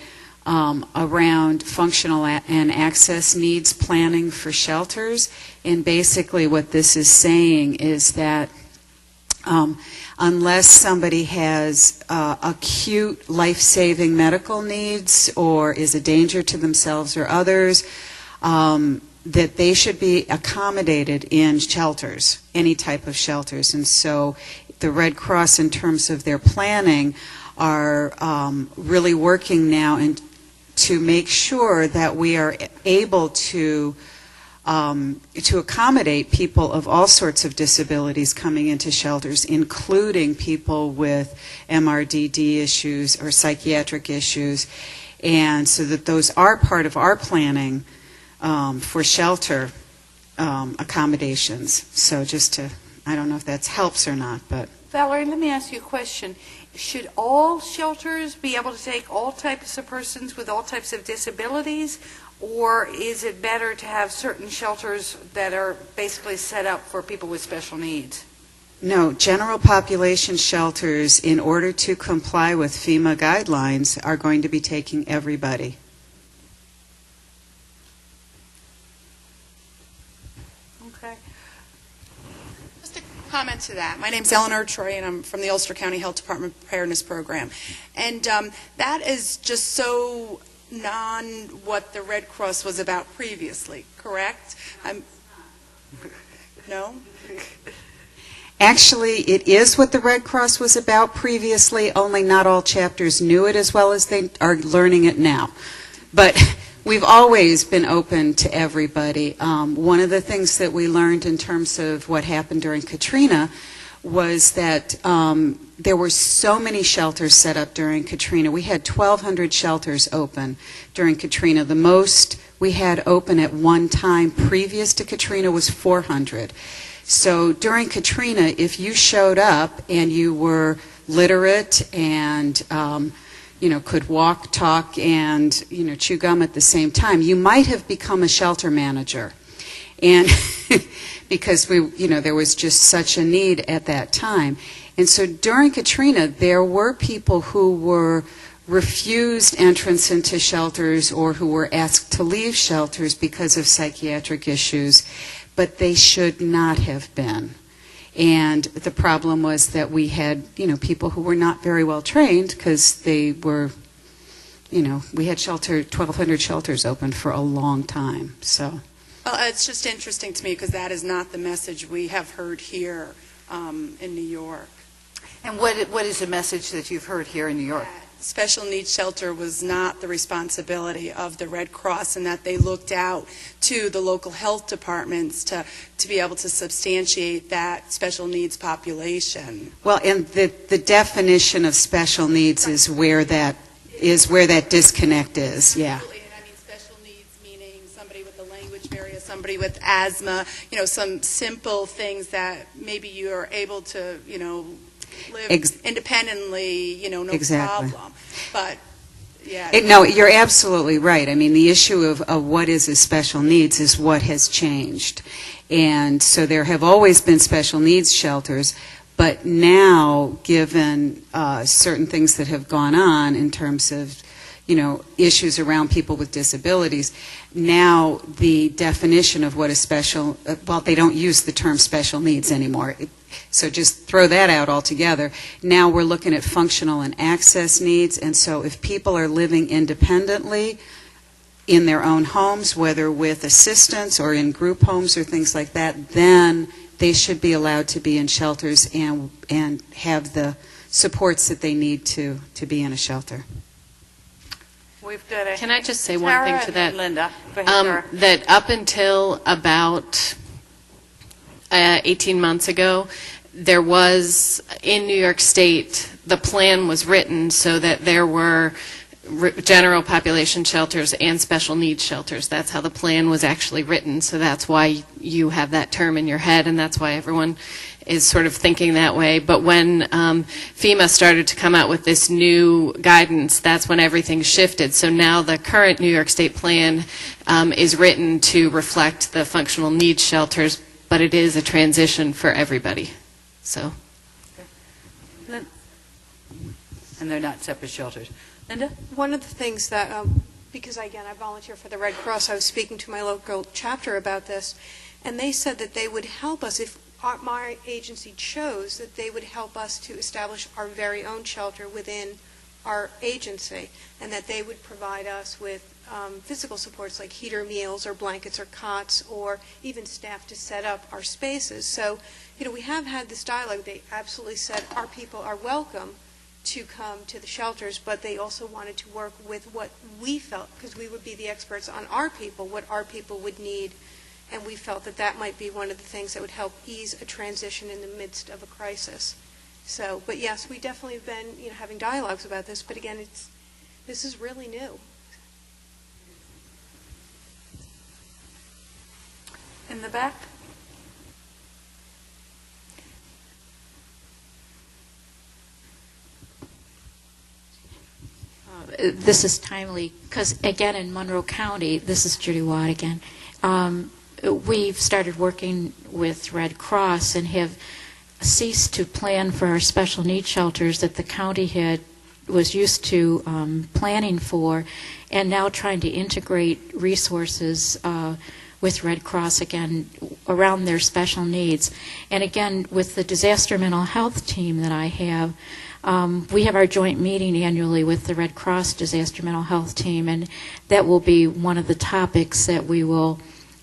D: around functional and access needs planning for shelters. And basically what this is saying is that unless somebody has acute life-saving medical needs or is a danger to themselves or others, that they should be accommodated in shelters, any type of shelters. And so the Red Cross, in terms of their planning, are really working now to make sure that we are able to accommodate people of all sorts of disabilities coming into shelters, including people with MRDD issues or psychiatric issues, and so that those are part of our planning for shelter accommodations. So just to, I don't know if that helps or not, but.
A: Valerie, let me ask you a question. Should all shelters be able to take all types of persons with all types of disabilities, or is it better to have certain shelters that are basically set up for people with special needs?
D: No, general population shelters, in order to comply with FEMA guidelines, are going to be taking everybody.
A: Okay.
U: Just a comment to that. My name's Eleanor Troy, and I'm from the Ulster County Health Department Preparedness Program. And that is just so what the Red Cross was about previously, correct? No?
D: Actually, it is what the Red Cross was about previously, only not all chapters knew it as well as they are learning it now. But we've always been open to everybody. One of the things that we learned in terms of what happened during Katrina was that there were so many shelters set up during Katrina. We had 1,200 shelters open during Katrina. The most we had open at one time previous to Katrina was 400. So during Katrina, if you showed up and you were literate and could walk, talk, and chew gum at the same time, you might have become a shelter manager. And because there was just such a need at that time. And so during Katrina, there were people who were refused entrance into shelters or who were asked to leave shelters because of psychiatric issues, but they should not have been. And the problem was that we had, people who were not very well trained because they were, we had 1,200 shelters open for a long time. So.
U: Well, it's just interesting to me because that is not the message we have heard here in New York.
A: And what is the message that you've heard here in New York?
U: Special needs shelter was not the responsibility of the Red Cross, and that they looked out to the local health departments to be able to substantiate that special needs population.
D: Well, and the definition of special needs is where that disconnect is. Yeah.
U: Absolutely. And I mean special needs meaning somebody with a language barrier, somebody with asthma, some simple things that maybe you are able to, live independently, no
D: exactly.
U: problem. But, yeah.
D: No, you're absolutely right. I mean, the issue of what is a special needs is what has changed. And so there have always been special needs shelters, but now, given certain things that have gone on in terms of, issues around people with disabilities, now the definition of what is special, they don't use the term special needs anymore. So just throw that out altogether. Now we're looking at functional and access needs, and so if people are living independently in their own homes, whether with assistance or in group homes or things like that, then they should be allowed to be in shelters and have the supports that they need to be in a shelter.
I: Can I just say one thing to that?
A: Linda. Go ahead,
I: that up until about 18 months ago, there was, in New York State, the plan was written so that there were general population shelters and special needs shelters. That's how the plan was actually written, so that's why you have that term in your head, and that's why everyone is sort of thinking that way. But when FEMA started to come out with this new guidance, that's when everything shifted. So now the current New York State plan is written to reflect the functional needs shelters, but it is a transition for everybody. So.
A: And they're not separate shelters. Linda?
O: One of the things that, because again, I volunteer for the Red Cross, I was speaking to my local chapter about this, and they said that they would help us if my agency chose, that they would help us to establish our very own shelter within our agency, and that they would provide us with physical supports like heater, meals, or blankets, or cots, or even staff to set up our spaces. So, we have had this dialogue. They absolutely said our people are welcome to come to the shelters, but they also wanted to work with what we felt, because we would be the experts on our people, what our people would need, and we felt that that might be one of the things that would help ease a transition in the midst of a crisis. So, but yes, we definitely have been, having dialogues about this, but again, this is really new.
A: In the back?
Q: This is timely because, again, in Monroe County, this is Judy Watt again, we've started working with Red Cross and have ceased to plan for our special needs shelters that the county was used to planning for, and now trying to integrate resources with Red Cross again around their special needs. And again, with the disaster mental health team that I have, we have our joint meeting annually with the Red Cross Disaster Mental Health Team, and that will be one of the topics that we will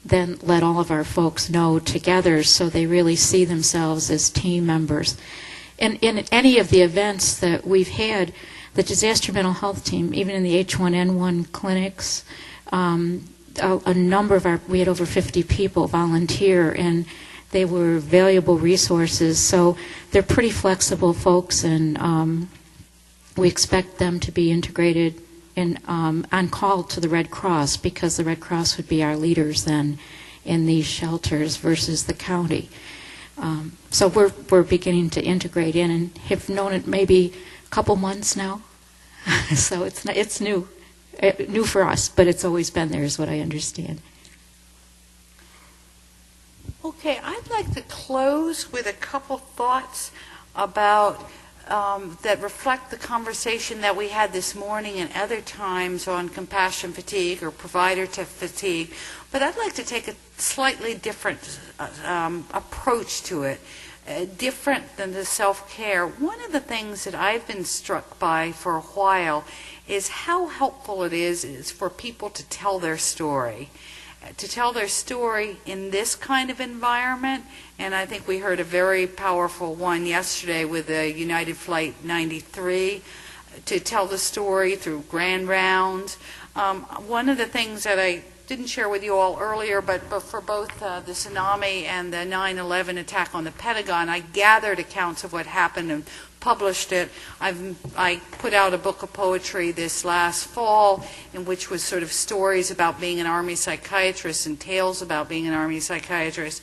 Q: then let all of our folks know together so they really see themselves as team members. And in any of the events that we've had, the Disaster Mental Health Team, even in the H1N1 clinics, a number of we had over 50 people volunteer, and they were valuable resources. So they're pretty flexible folks, and we expect them to be integrated on call to the Red Cross, because the Red Cross would be our leaders then in these shelters versus the county. So we're beginning to integrate in, and have known it maybe a couple months now. So it's new for us, but it's always been there, is what I understand.
A: Okay, I'd like to close with a couple thoughts about that reflect the conversation that we had this morning and other times on compassion fatigue or provider fatigue. But I'd like to take a slightly different approach to it, different than the self-care. One of the things that I've been struck by for a while is how helpful it is for people to tell their story. To tell their story in this kind of environment, and I think we heard a very powerful one yesterday with the United Flight 93, to tell the story through Grand Rounds. One of the things that I didn't share with you all earlier, but for both the tsunami and the 9/11 attack on the Pentagon, I gathered accounts of what happened and published it. I put out a book of poetry this last fall, in which was sort of stories about being an Army psychiatrist and tales about being an Army psychiatrist.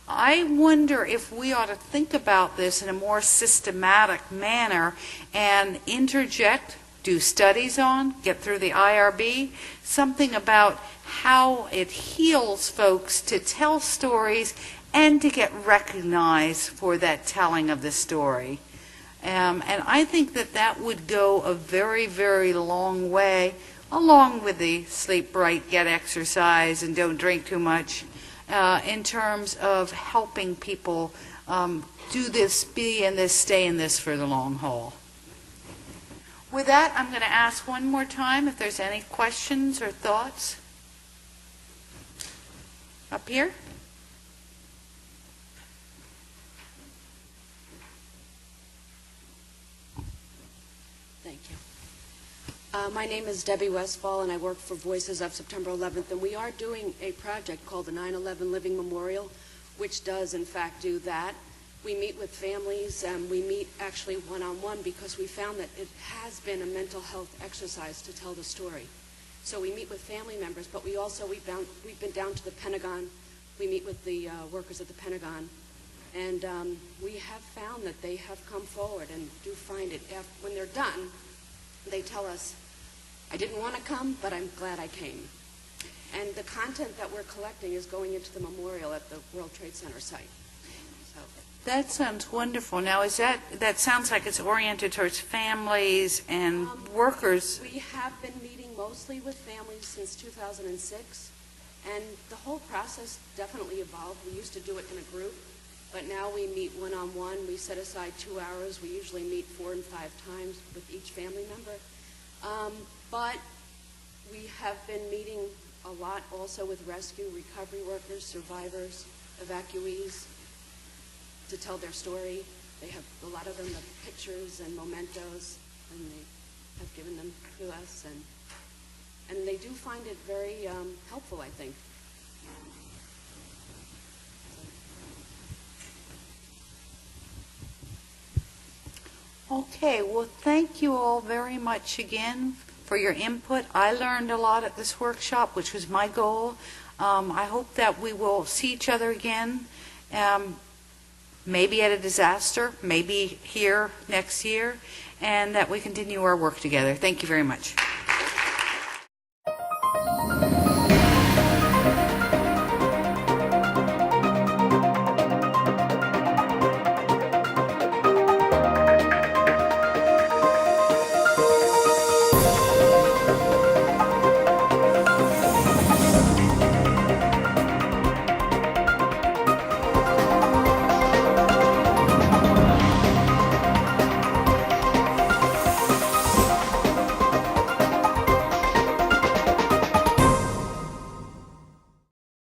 A: I wonder if we ought to think about this in a more systematic manner and interject, do studies on, get through the IRB, something about how it heals folks to tell stories and to get recognized for that telling of the story. And I think that would go a very, very long way, along with the sleep right, get exercise, and don't drink too much, in terms of helping people do this, be in this, stay in this for the long haul. With that, I'm going to ask one more time if there's any questions or thoughts. Up here?
B: My name is Debbie Westfall, and I work for Voices of September 11th, and we are doing a project called the 9/11 Living Memorial, which does, in fact, do that. We meet with families, we meet actually one-on-one because we found that it has been a mental health exercise to tell the story. So we meet with family members, but we've been down to the Pentagon. We meet with the workers at the Pentagon, and we have found that they have come forward and do find it. When they're done, they tell us, I didn't want to come, but I'm glad I came. And the content that we're collecting is going into the memorial at the World Trade Center site. So.
A: That sounds wonderful. Now, that sounds like it's oriented towards families and workers.
B: We have been meeting mostly with families since 2006, and the whole process definitely evolved. We used to do it in a group, but now we meet one-on-one. We set aside 2 hours. We usually meet 4 and 5 times with each family member. But we have been meeting a lot also with rescue, recovery workers, survivors, evacuees, to tell their story. They have, a lot of them have pictures and mementos, and they have given them to us, and they do find it very helpful, I think.
A: Okay, well, thank you all very much again for your input. I learned a lot at this workshop, which was my goal. I hope that we will see each other again, maybe at a disaster, maybe here next year, and that we continue our work together. Thank you very much.